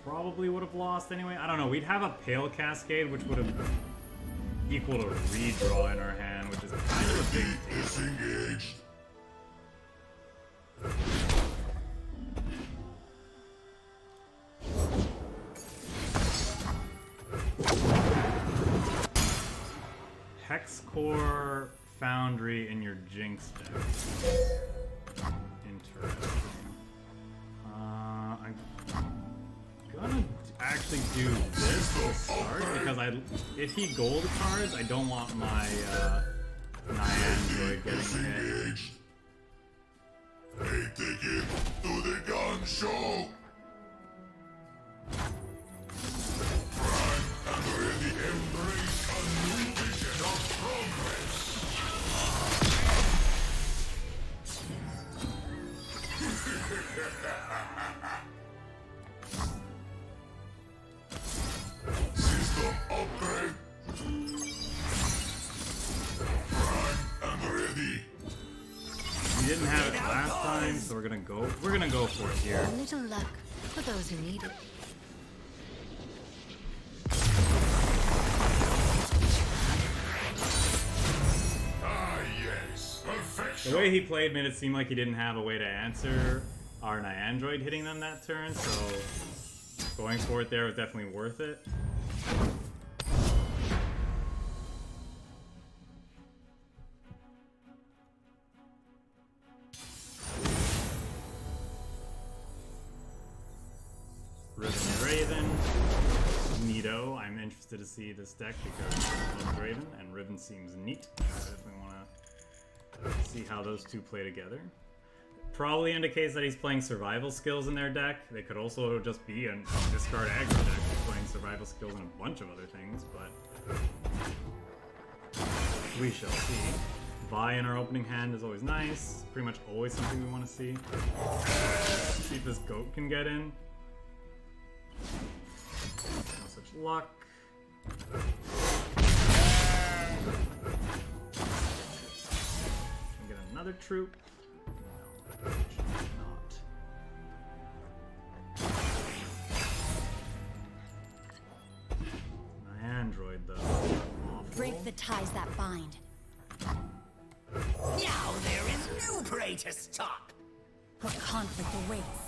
Speaker 1: probably would have lost anyway. I don't know, we'd have a Pale Cascade, which would have equaled a redraw in our hand, which is kind of a big deal.
Speaker 3: Disengaged.
Speaker 1: Hex Core Foundry in your Jinx deck. Interesting. I'm gonna actually to do this to start because if he gold cards, I don't want my Niandroid getting hit.
Speaker 3: Disengaged. A ticket to the gun show. Prime and ready. Embrace a new vision of progress. System upgrade. Prime and ready.
Speaker 1: We didn't have it last time, so we're gonna go for it here.
Speaker 5: A little luck for those who need it.
Speaker 3: Ah, yes. Perfection.
Speaker 1: The way he played made it seem like he didn't have a way to answer our Niandroid hitting them that turn, so going for it there was definitely worth it. Raven, neato. I'm interested to see this deck because I love Raven, and Riven seems neat. I definitely want to see how those two play together. Probably indicates that he's playing survival skills in their deck. They could also just be a discard aggro deck playing survival skills and a bunch of other things, but we shall see. Vi in our opening hand is always nice. Pretty much always something we want to see. See if this goat can get in. No such luck. Can we get another troop? No, not. Niandroid though. Awful.
Speaker 5: Break the ties that bind.
Speaker 2: Now there is no prey to stop.
Speaker 5: What conflict awaits?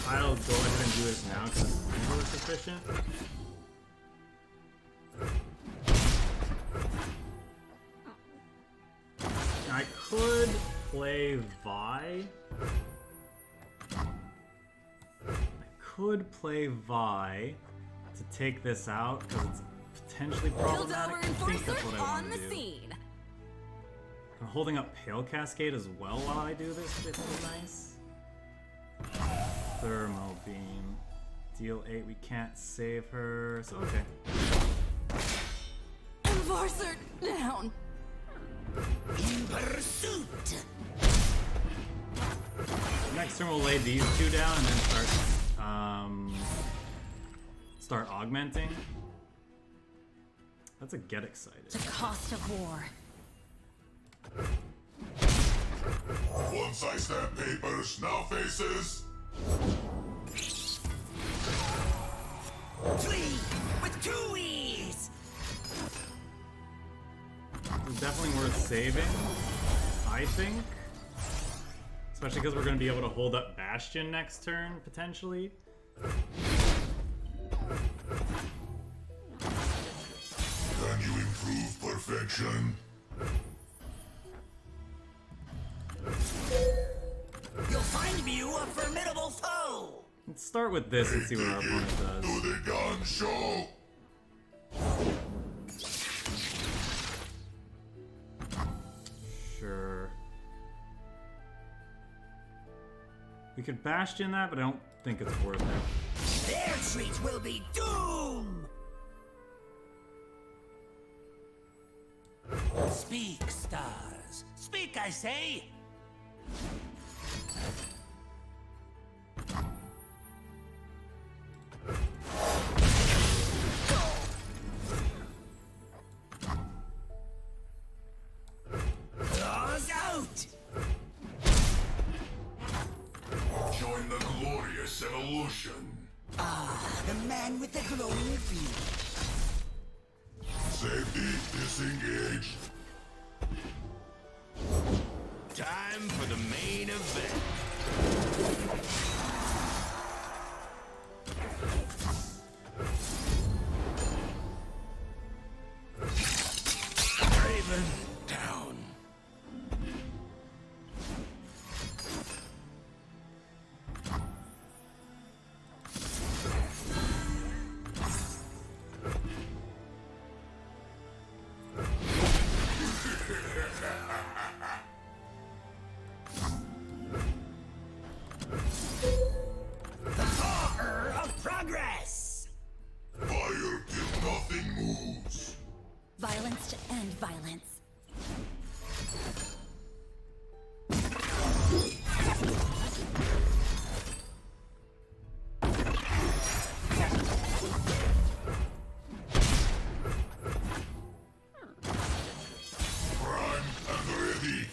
Speaker 1: I'll go ahead and do this now because it's more sufficient. I could play Vi. To take this out because it's potentially problematic. I think that's what I want to do. I'm holding up Pale Cascade as well while I do this, which is nice. Thermo Beam. Deal 8, we can't save her, so okay.
Speaker 7: Enforcer down.
Speaker 2: In pursuit.
Speaker 1: Next turn we'll lay these two down and then start augmenting. That's a get excited.
Speaker 5: The cost of war.
Speaker 3: Once I stamp papers, now faces.
Speaker 2: Flee with 2 E's.
Speaker 1: It's definitely worth saving, I think. Especially because we're going to be able to hold up Bastion next turn, potentially.
Speaker 3: Can you improve perfection?
Speaker 2: You'll find you a formidable foe.
Speaker 1: Let's start with this and see what our opponent does.
Speaker 3: To the gun show.
Speaker 1: Sure. We could Bastion that, but I don't think it's worth it.
Speaker 2: Their treat will be doom. Speak, stars. Speak, I say. Claws out.
Speaker 3: Join the glorious evolution.
Speaker 2: Ah, the man with the glowing feet.
Speaker 3: Safety disengaged.
Speaker 6: Time for the main event. Raven down.
Speaker 7: violence.
Speaker 3: Prime and ready.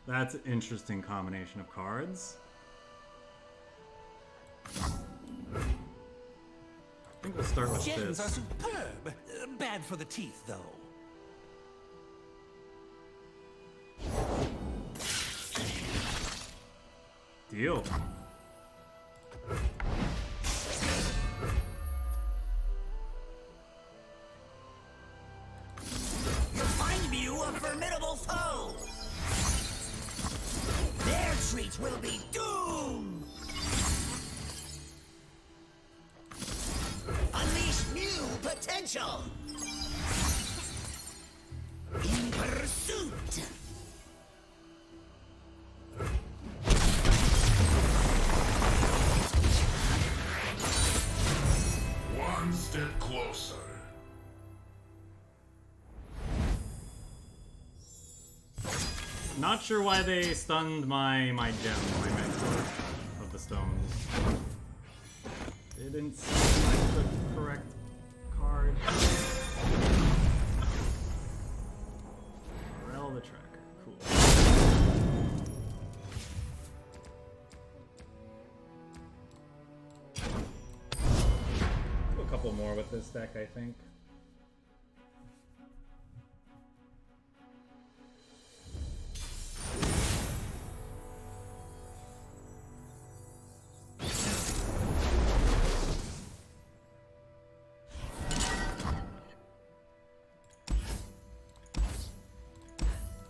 Speaker 1: That's an interesting combination of cards. I think we'll start with
Speaker 2: Gems are
Speaker 1: this.
Speaker 2: superb. Bad for the teeth, though.
Speaker 1: Deal.
Speaker 2: You'll find you a formidable foe. Their treat will be doom. Unleash new potential. In pursuit.
Speaker 3: One step closer.
Speaker 1: Not sure why they stunned my gem, my mentor of the stones. Didn't seem like the correct card. Morel the Tracker, cool. Do a couple more with this deck, I think.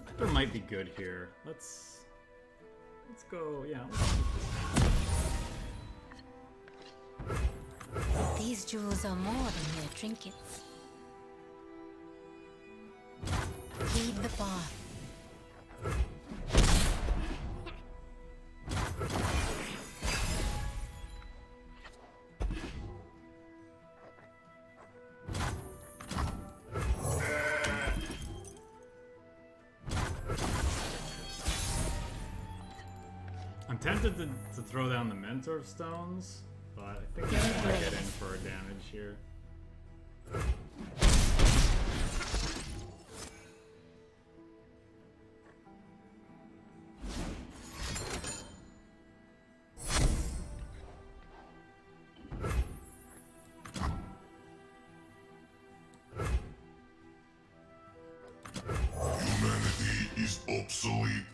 Speaker 1: Victor might be good here. Let's go. Yeah. Let's keep this.
Speaker 5: These jewels are more than mere trinkets. Heed the path.
Speaker 1: I'm tempted to throw down the Mentor Stones, but I think I want to get in for a damage here.
Speaker 3: Humanity is obsolete.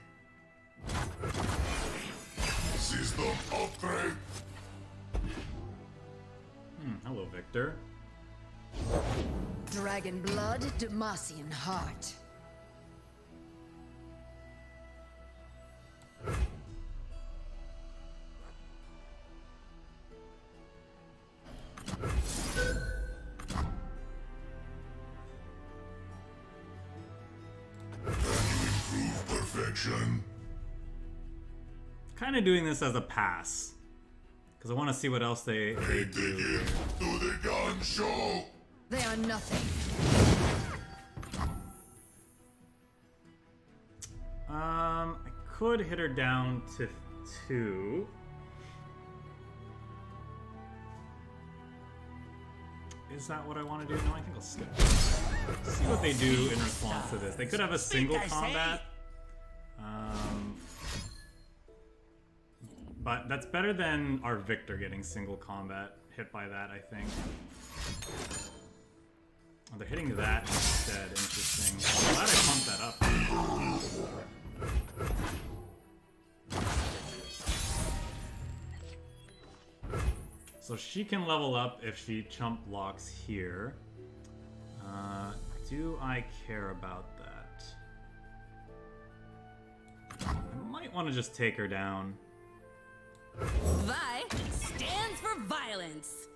Speaker 3: System upgrade.
Speaker 1: Hello, Victor.
Speaker 7: Dragon blood, Demacian heart.
Speaker 3: Improve perfection.
Speaker 1: Kind of doing this as a pass, because I want to see what else they
Speaker 3: Take
Speaker 1: do.
Speaker 3: it to the gun show.
Speaker 7: They are nothing.
Speaker 1: I could hit her down to 2. Is that what I want to do? No, I think I'll skip. See what they do in response to this. They could have a single
Speaker 2: I say.
Speaker 1: combat. But that's better than our Victor getting single combat hit by that, I think. Oh, they're hitting that instead. Interesting. I'm glad I pumped that up. So she can level up if she chump blocks here. Do I care about that? I might want to just take her down.
Speaker 7: Vi stands for violence.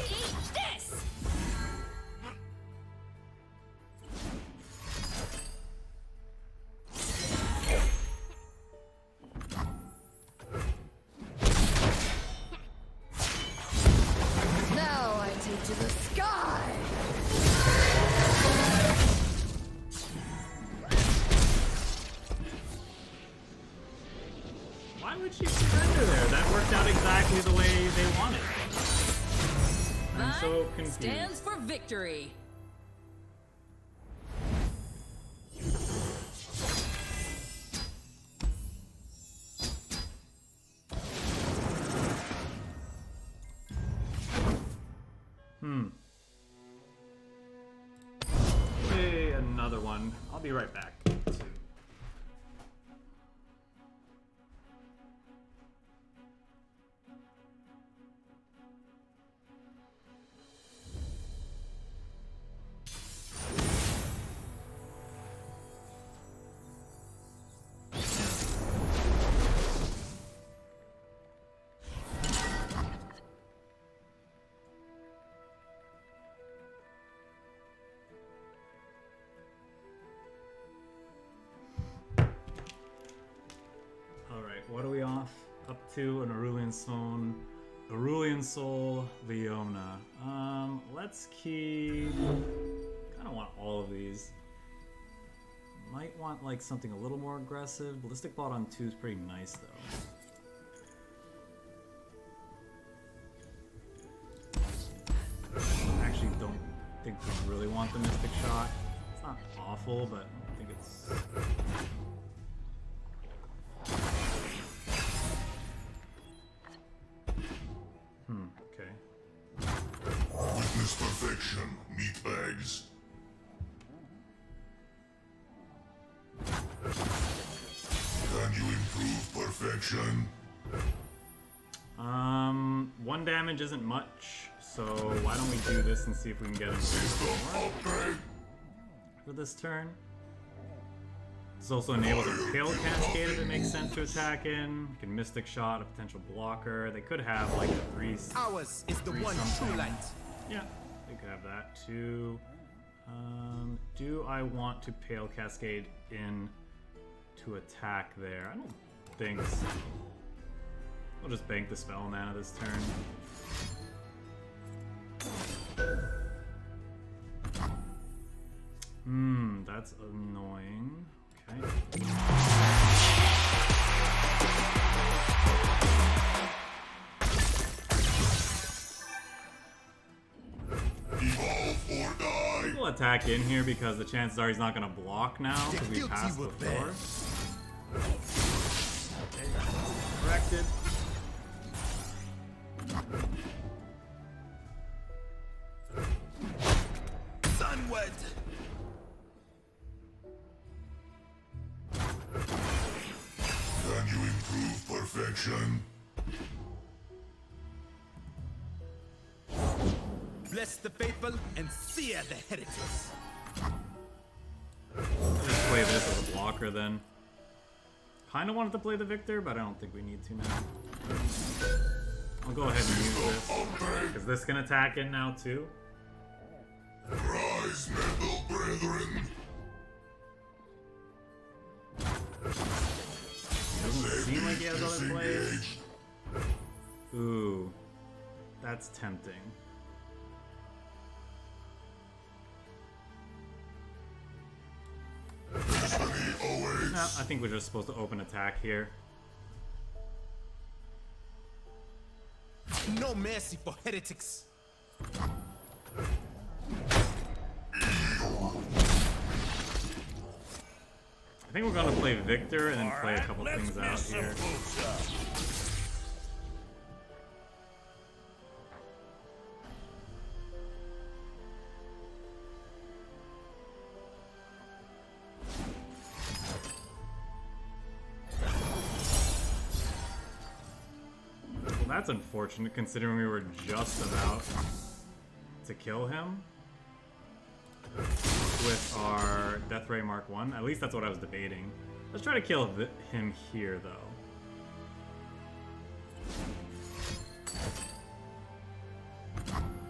Speaker 7: Eat this!
Speaker 1: so confused.
Speaker 7: stands for victory.
Speaker 1: Hey, another one. I'll be right back. What are we off? Up to an Aurelian Soul, Leona. Let's keep... kind of want all of these. Might want like something a little more aggressive. Ballistic Bolt on 2 is pretty nice though. I actually don't think we really want the Mystic Shot. It's not awful, but I don't think it's...
Speaker 3: Witness perfection, meatbags. Can you improve perfection?
Speaker 1: 1 damage isn't much, so why don't we do this and see if we can get him for this turn. This also enables a Pale Cascade if it makes sense to attack in. You can Mystic Shot, a potential blocker. They could have like a 3.
Speaker 8: Ours is the one true light.
Speaker 1: Yeah, they could have that too. Do I want to Pale Cascade in to attack there? I don't think so. I'll just bank the spell mana this turn. That's annoying. Okay.
Speaker 3: Evolve or die.
Speaker 1: We'll attack in here because the chances are he's not going to block now because we passed before. Okay, that's corrected.
Speaker 8: Sunward.
Speaker 3: Can you improve perfection?
Speaker 8: Bless the faithful and sear the heretics.
Speaker 1: Just play this as a blocker then. Kinda wanted to play the Victor, but I don't think we need to now. I'll go ahead and use this. Because this can attack in now too.
Speaker 3: Rise, metal brethren.
Speaker 1: Doesn't seem like he has other plays. Ooh. That's tempting. No, I think we're just supposed to open attack here.
Speaker 8: No mercy for heretics.
Speaker 1: I think we're gonna play Victor and then play a couple things out here. Well, that's unfortunate considering we were just about to kill him with our Death Ray Mark 1. At least that's what I was debating. Let's try to kill him here, though.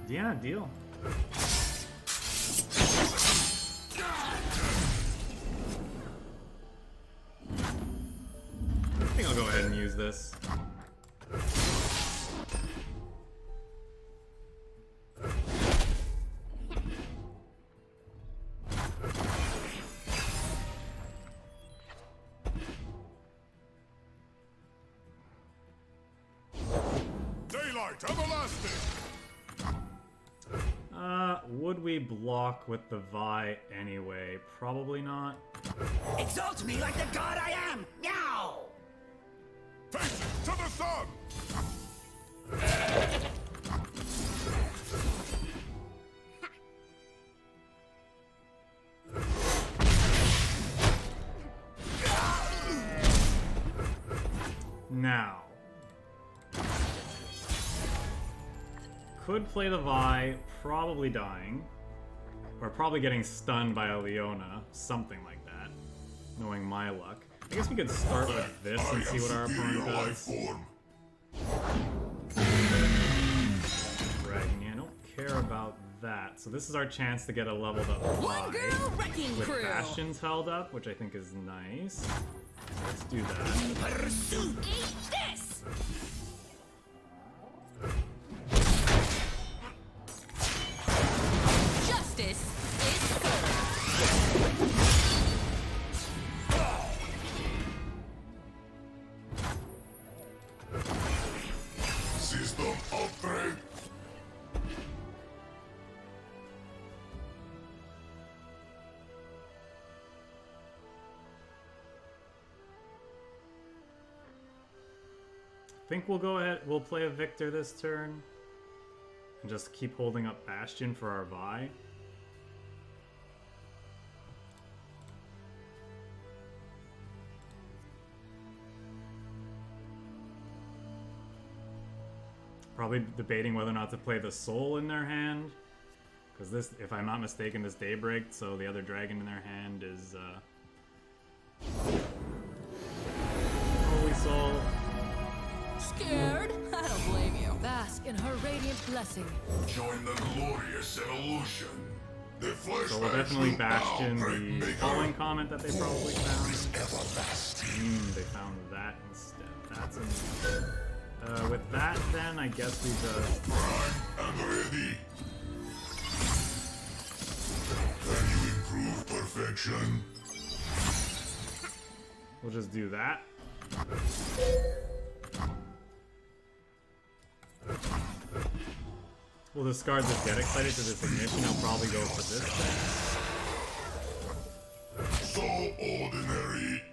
Speaker 1: Yeah, deal. I think I'll go ahead and use this. would we block with the Vi anyway? Probably not.
Speaker 2: Exalt me like the god I am! Now!
Speaker 3: Faces to the sun!
Speaker 1: Now. Could play the Vi, probably dying. Or probably getting stunned by a Leona, something like that. Knowing my luck. I guess we could start with this and see what our opponent does. Dragon, yeah, I don't care about that. So this is our chance to get a leveled up Vi. With Bastions held up, which I think is nice. Let's do that.
Speaker 2: Pursue! Eat this!
Speaker 7: Justice is served.
Speaker 3: System upgrade.
Speaker 1: I think we'll go ahead, we'll play a Victor this turn. And just keep holding up Bastion for our Vi. Probably debating whether or not to play the Soul in their hand. Because this, if I'm not mistaken, this Daybreak, so the other dragon in their hand is Holy Soul.
Speaker 7: Scared? I don't blame you. Bask in her radiant blessing.
Speaker 3: Join the glorious evolution. The flashbacks
Speaker 1: So we'll definitely
Speaker 3: will
Speaker 1: Bastion
Speaker 3: now
Speaker 1: the
Speaker 3: break
Speaker 1: following comment that they probably found.
Speaker 3: everlasting.
Speaker 1: They found that instead. That's enough. With that, then, I guess we just...
Speaker 3: Prime and ready. Can you improve perfection?
Speaker 1: We'll just do that. We'll discard this Get Excited to this Ignition. I'll probably go for this thing.
Speaker 3: So ordinary.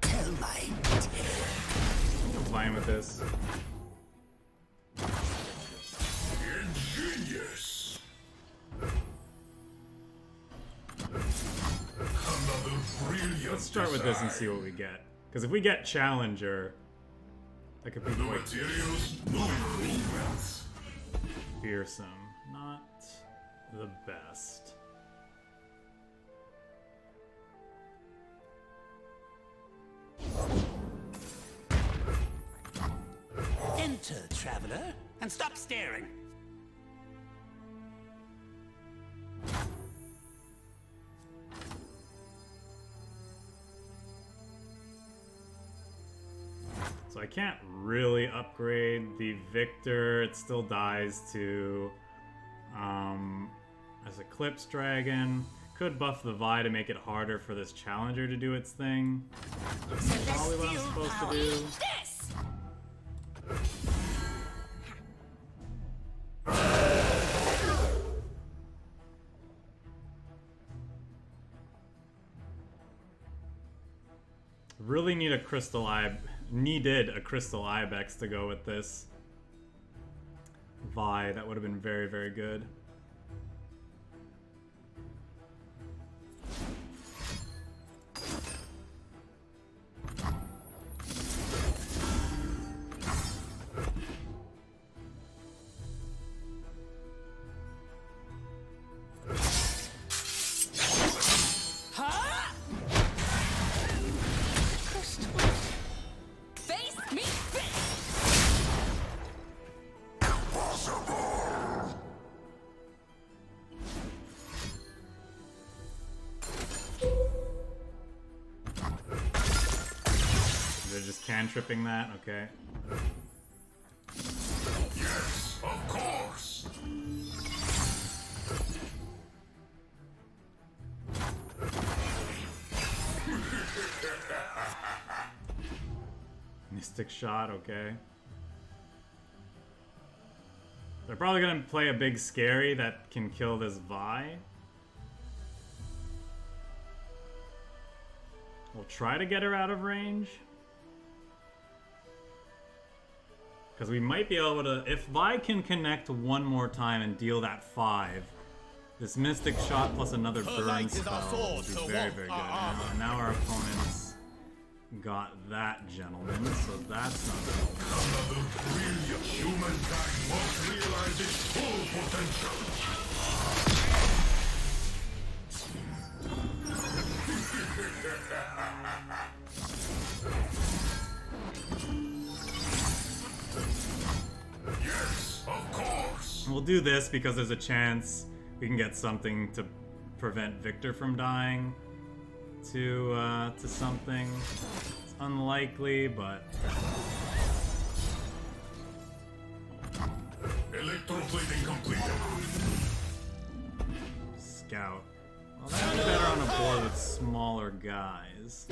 Speaker 2: Tell my
Speaker 1: I'm fine with this.
Speaker 3: Ingenious. Another brilliant
Speaker 1: Let's start with this and see what we get. Because if we get Challenger, that could be
Speaker 3: No
Speaker 1: quite
Speaker 3: materials, no improvements.
Speaker 1: fearsome. Not the best.
Speaker 2: Enter, traveler, and stop staring.
Speaker 1: So I can't really upgrade the Victor. It still dies to as Eclipse Dragon. Could buff the Vi to make it harder for this Challenger to do its thing. Probably what I'm supposed to do.
Speaker 2: This!
Speaker 1: Really need a Crystal needed a Crystal Ibex to go with this Vi. That would have been very, very good.
Speaker 2: Huh?
Speaker 7: Face me fist!
Speaker 1: cantripping that, okay.
Speaker 3: Yes, of course.
Speaker 1: Mystic shot, okay. They're probably gonna play a big scary that can kill this Vi. We'll try to get her out of range. Because we might be able to... If Vi can connect one more time and deal that 5, this Mystic Shot plus another burn spell will be very, very good. Now our opponents got that gentleman, so that's not good.
Speaker 3: Another brilliant humankind must realize its full potential. Yes, of course.
Speaker 1: We'll do this because there's a chance we can get something to prevent Victor from dying to something. It's unlikely, but
Speaker 3: Electroplating completed.
Speaker 1: Scout. Well, that's better on a board with smaller guys.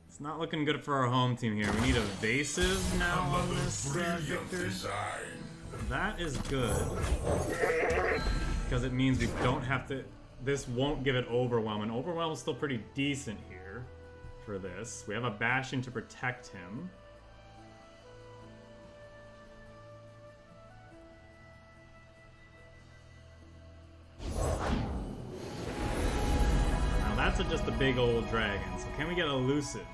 Speaker 1: It's not looking good for our home team here. We need evasive now on this Victor. That is good. Because it means we don't have to... This won't give it Overwhelm, and Overwhelm is still pretty decent here for this. We have a Bastion to protect him. Now that's just a big old dragon, so can we get elusive?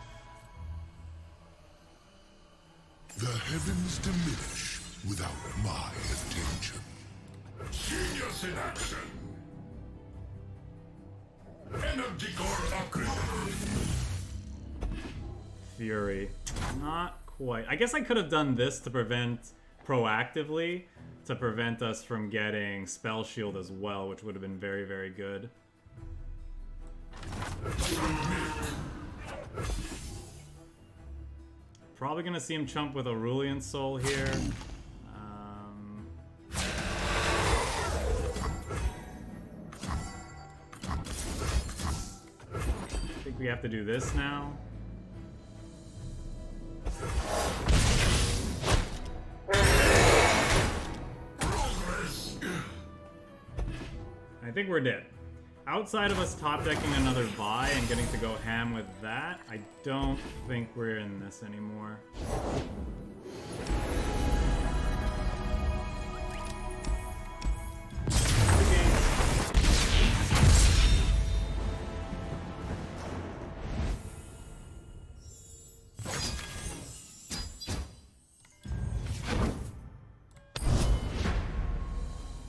Speaker 3: The heavens diminish without my attention. Genius in action. Energy core upgraded.
Speaker 1: Fury. Not quite. I guess I could have done this to prevent, proactively, to prevent us from getting Spell Shield as well, which would have been very, very good. Probably gonna see him chump with Aurelian Soul here. I think we have to do this now. I think we're dead. Outside of us top decking another Vi and getting to go ham with that, I don't think we're in this anymore.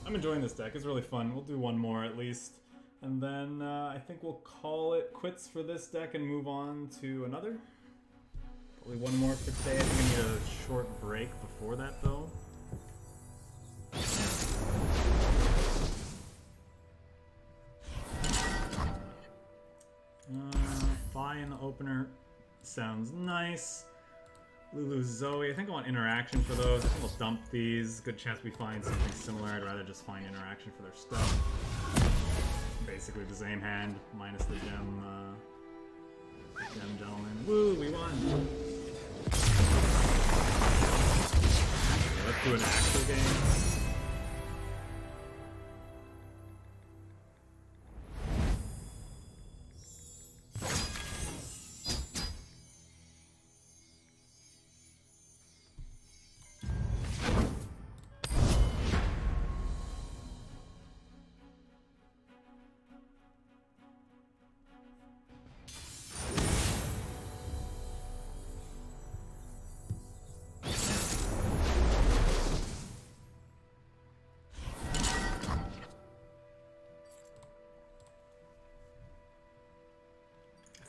Speaker 1: I'm enjoying this deck. It's really fun. We'll do one more at least. And then I think we'll call it quits for this deck and move on to another. Probably one more for today. I think I need a short break before that though. Vi in the opener sounds nice. Lulu Zoe, I think I want interaction for those. I think we'll dump these. Good chance we find something similar. I'd rather just find interaction for their stuff. Basically the same hand, minus the gem gentleman. Woo, we won! Okay, let's do an actual game.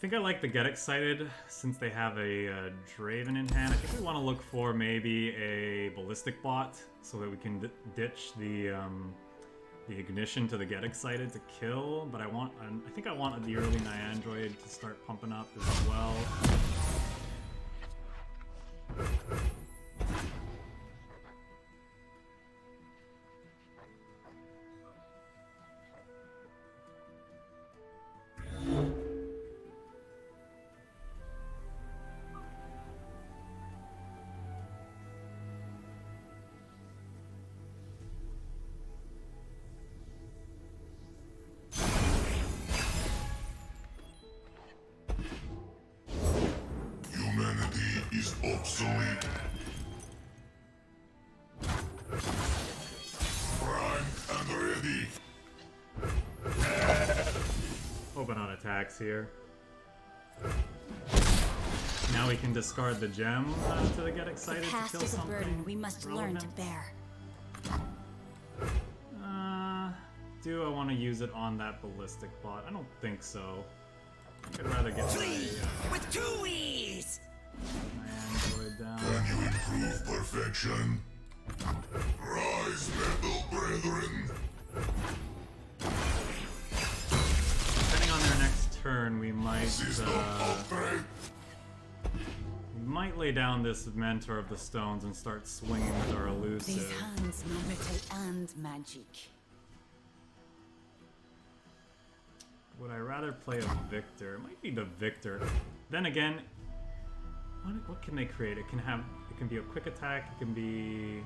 Speaker 1: think I like the Get Excited since they have a Draven in hand. I think we want to look for maybe a Ballistic Bot so that we can ditch the Ignition to the Get Excited to kill. But I think I want the early Nyandroid to start pumping up as well.
Speaker 3: Humanity is obsolete. Primed and ready.
Speaker 1: Open on attacks here. Now we can discard the gem to Get Excited to
Speaker 5: Past
Speaker 1: kill
Speaker 5: is a
Speaker 1: something.
Speaker 5: burden we must learn to
Speaker 1: relevant.
Speaker 5: bear.
Speaker 1: Do I want to use it on that Ballistic Bot? I don't think so. I'd rather get
Speaker 2: Three
Speaker 1: my
Speaker 2: with 2 E's.
Speaker 1: Android down.
Speaker 3: Can you improve perfection? Rise, metal brethren.
Speaker 1: Depending on their next turn, we might
Speaker 3: System upgrade.
Speaker 1: lay down this Mentor of the Stones and start swinging with our
Speaker 5: These
Speaker 1: elusive.
Speaker 5: hands know metal and magic.
Speaker 1: Would I rather play a Victor? It might be the Victor. Then again, what can they create? It can be a quick attack. It can be.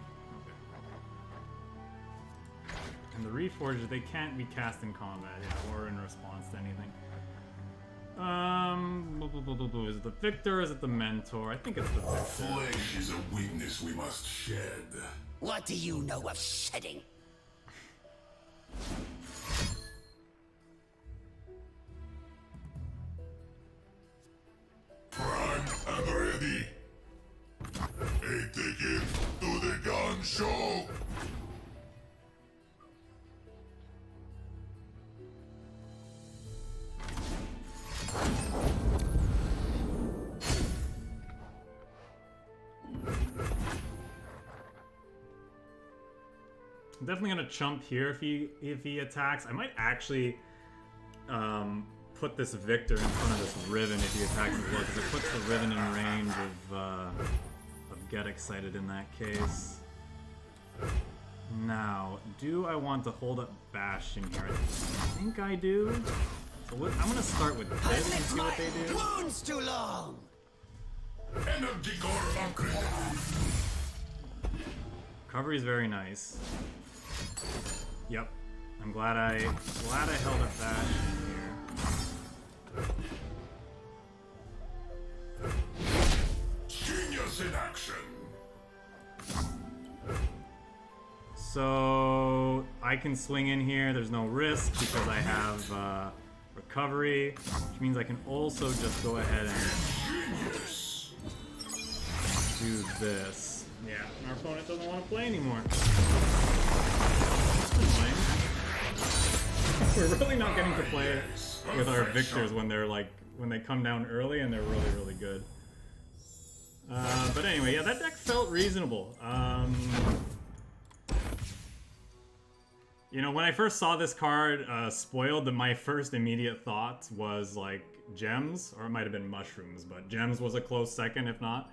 Speaker 1: Okay. And the Reforged, they can't be cast in combat, yeah, or in response to anything. Is it the Victor or is it the Mentor? I think it's the Victor.
Speaker 3: Flesh is a weakness we must shed.
Speaker 2: What do you know of shedding?
Speaker 3: Primed and ready. A ticket to the gun show.
Speaker 1: I'm definitely gonna chump here if he attacks. I might actually put this Victor in front of this Riven if he attacks as well, because it puts the Riven in range of Get Excited in that case. Now, do I want to hold up Bastion here? I think I do. So I'm gonna start with this and see what they do.
Speaker 2: Wounds too long.
Speaker 3: Energy core upgrade.
Speaker 1: Recovery is very nice. Yep. I'm glad I held up Bastion here.
Speaker 3: Genius in action.
Speaker 1: So I can swing in here. There's no risk because I have recovery, which means I can also just go ahead and do this. Yeah, our opponent doesn't want to play anymore. We're really not getting to play with our Victors when they come down early and they're really, really good. But anyway, yeah, that deck felt reasonable. You know, when I first saw this card spoiled, my first immediate thought was like gems, or it might have been mushrooms, but gems was a close second, if not.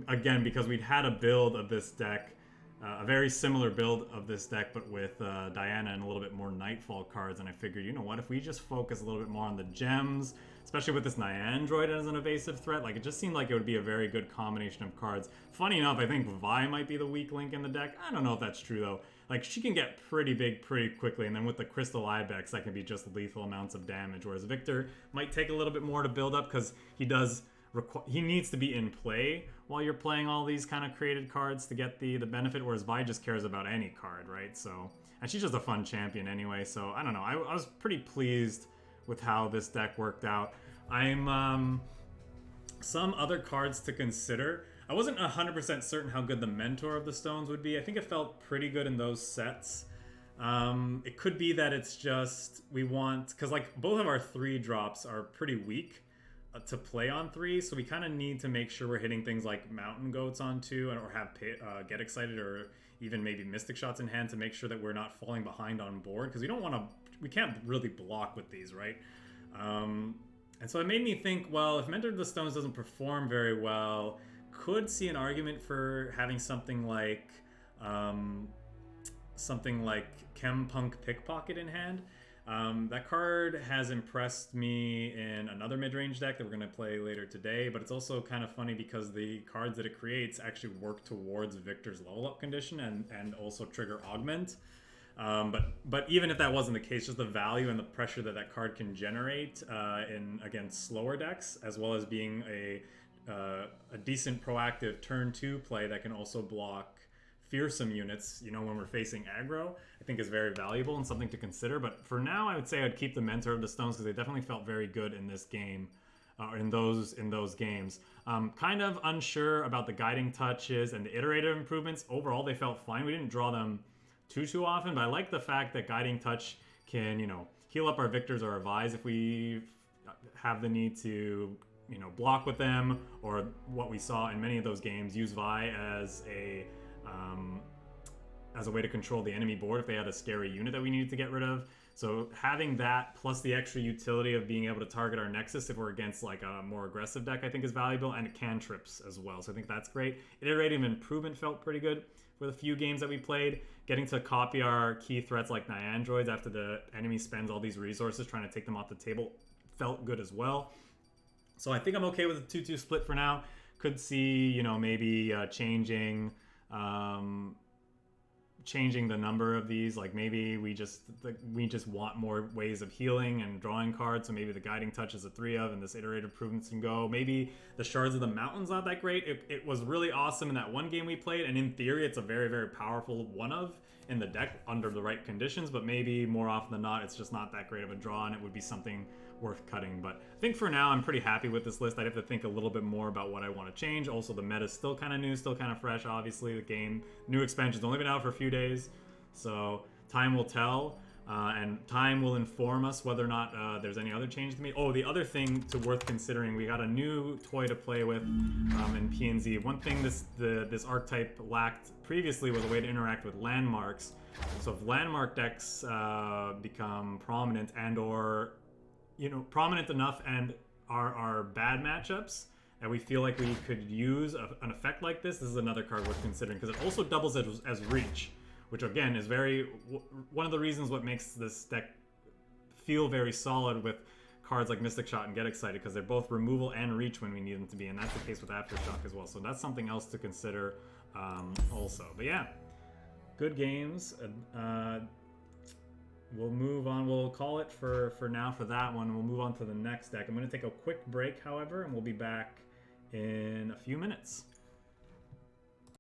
Speaker 1: Again, because we'd had a build of this deck, a very similar build of this deck, but with Diana and a little bit more Nightfall cards, and I figured, you know what, if we just focus a little bit more on the gems, especially with this Nyandroid as an evasive threat, like it just seemed like it would be a very good combination of cards. Funny enough, I think Vi might be the weak link in the deck. I don't know if that's true though. Like she can get pretty big pretty quickly, and then with the Crystal Ibex, that can be just lethal amounts of damage, whereas Victor might take a little bit more to build up because he needs to be in play while you're playing all these kind of created cards to get the benefit, whereas Vi just cares about any card, right? So, and she's just a fun champion anyway, so I don't know. I was pretty pleased with how this deck worked out. I'm some other cards to consider. I wasn't 100% certain how good the Mentor of the Stones would be. I think it felt pretty good in those sets. It could be that it's just we want, because like both of our 3 drops are pretty weak to play on 3, so we kind of need to make sure we're hitting things like Mountain Goats on 2, or have Get Excited, or even maybe Mystic Shots in hand to make sure that we're not falling behind on board, because we can't really block with these, right? And so it made me think, well, if Mentor of the Stones doesn't perform very well, could see an argument for having something like Chem Punk Pickpocket in hand. That card has impressed me in another mid-range deck that we're going to play later today, but it's also kind of funny because the cards that it creates actually work towards Victor's level up condition and also trigger Augment. But even if that wasn't the case, just the value and the pressure that that card can generate against slower decks, as well as being a decent proactive turn 2 play that can also block fearsome units, when we're facing aggro, I think is very valuable and something to consider. But for now, I would say I'd keep the Mentor of the Stones because they definitely felt very good in this game, or in those games. Kind of unsure about the guiding touches and the iterative improvements. Overall, they felt fine. We didn't draw them too often, but I like the fact that guiding touch can, heal up our victors or our Vi's if we have the need to, block with them, or what we saw in many of those games, use Vi as a way to control the enemy board if they had a scary unit that we needed to get rid of. So having that plus the extra utility of being able to target our Nexus if we're against like a more aggressive deck, I think is valuable, and cantrips as well. So I think that's great. Iterative improvement felt pretty good for the few games that we played. Getting to copy our key threats like Nyandroids after the enemy spends all these resources trying to take them off the table felt good as well. So I think I'm okay with the 2-2 split for now. Could see, maybe changing the number of these. Like maybe we just want more ways of healing and drawing cards, so maybe the guiding touch is a 3 of, and this iterative improvements can go. Maybe the Shards of the Mountain's not that great. It was really awesome in that one game we played, and in theory it's a very, very powerful one of in the deck under the right conditions, but maybe more often than not it's just not that great of a draw, and it would be something worth cutting. But I think for now I'm pretty happy with this list. I'd have to think a little bit more about what I want to change. Also, the meta's still kind of new, still kind of fresh. Obviously, the game, new expansion's only been out for a few days, so time will tell, and time will inform us whether or not there's any other change to me. Oh, the other thing worth considering, we got a new toy to play with in PNZ. One thing this archetype lacked previously was a way to interact with landmarks. So if landmark decks become prominent and/or prominent enough and are bad matchups, and we feel like we could use an effect like this is another card worth considering, because it also doubles as reach, which again is one of the reasons what makes this deck feel very solid with cards like Mystic Shot and Get Excited, because they're both removal and reach when we need them to be, and that's the case with Aftershock as well. So that's something else to consider also. But yeah, good games. We'll move on. We'll call it for now for that one. We'll move on to the next deck. I'm going to take a quick break, however, and we'll be back in a few minutes.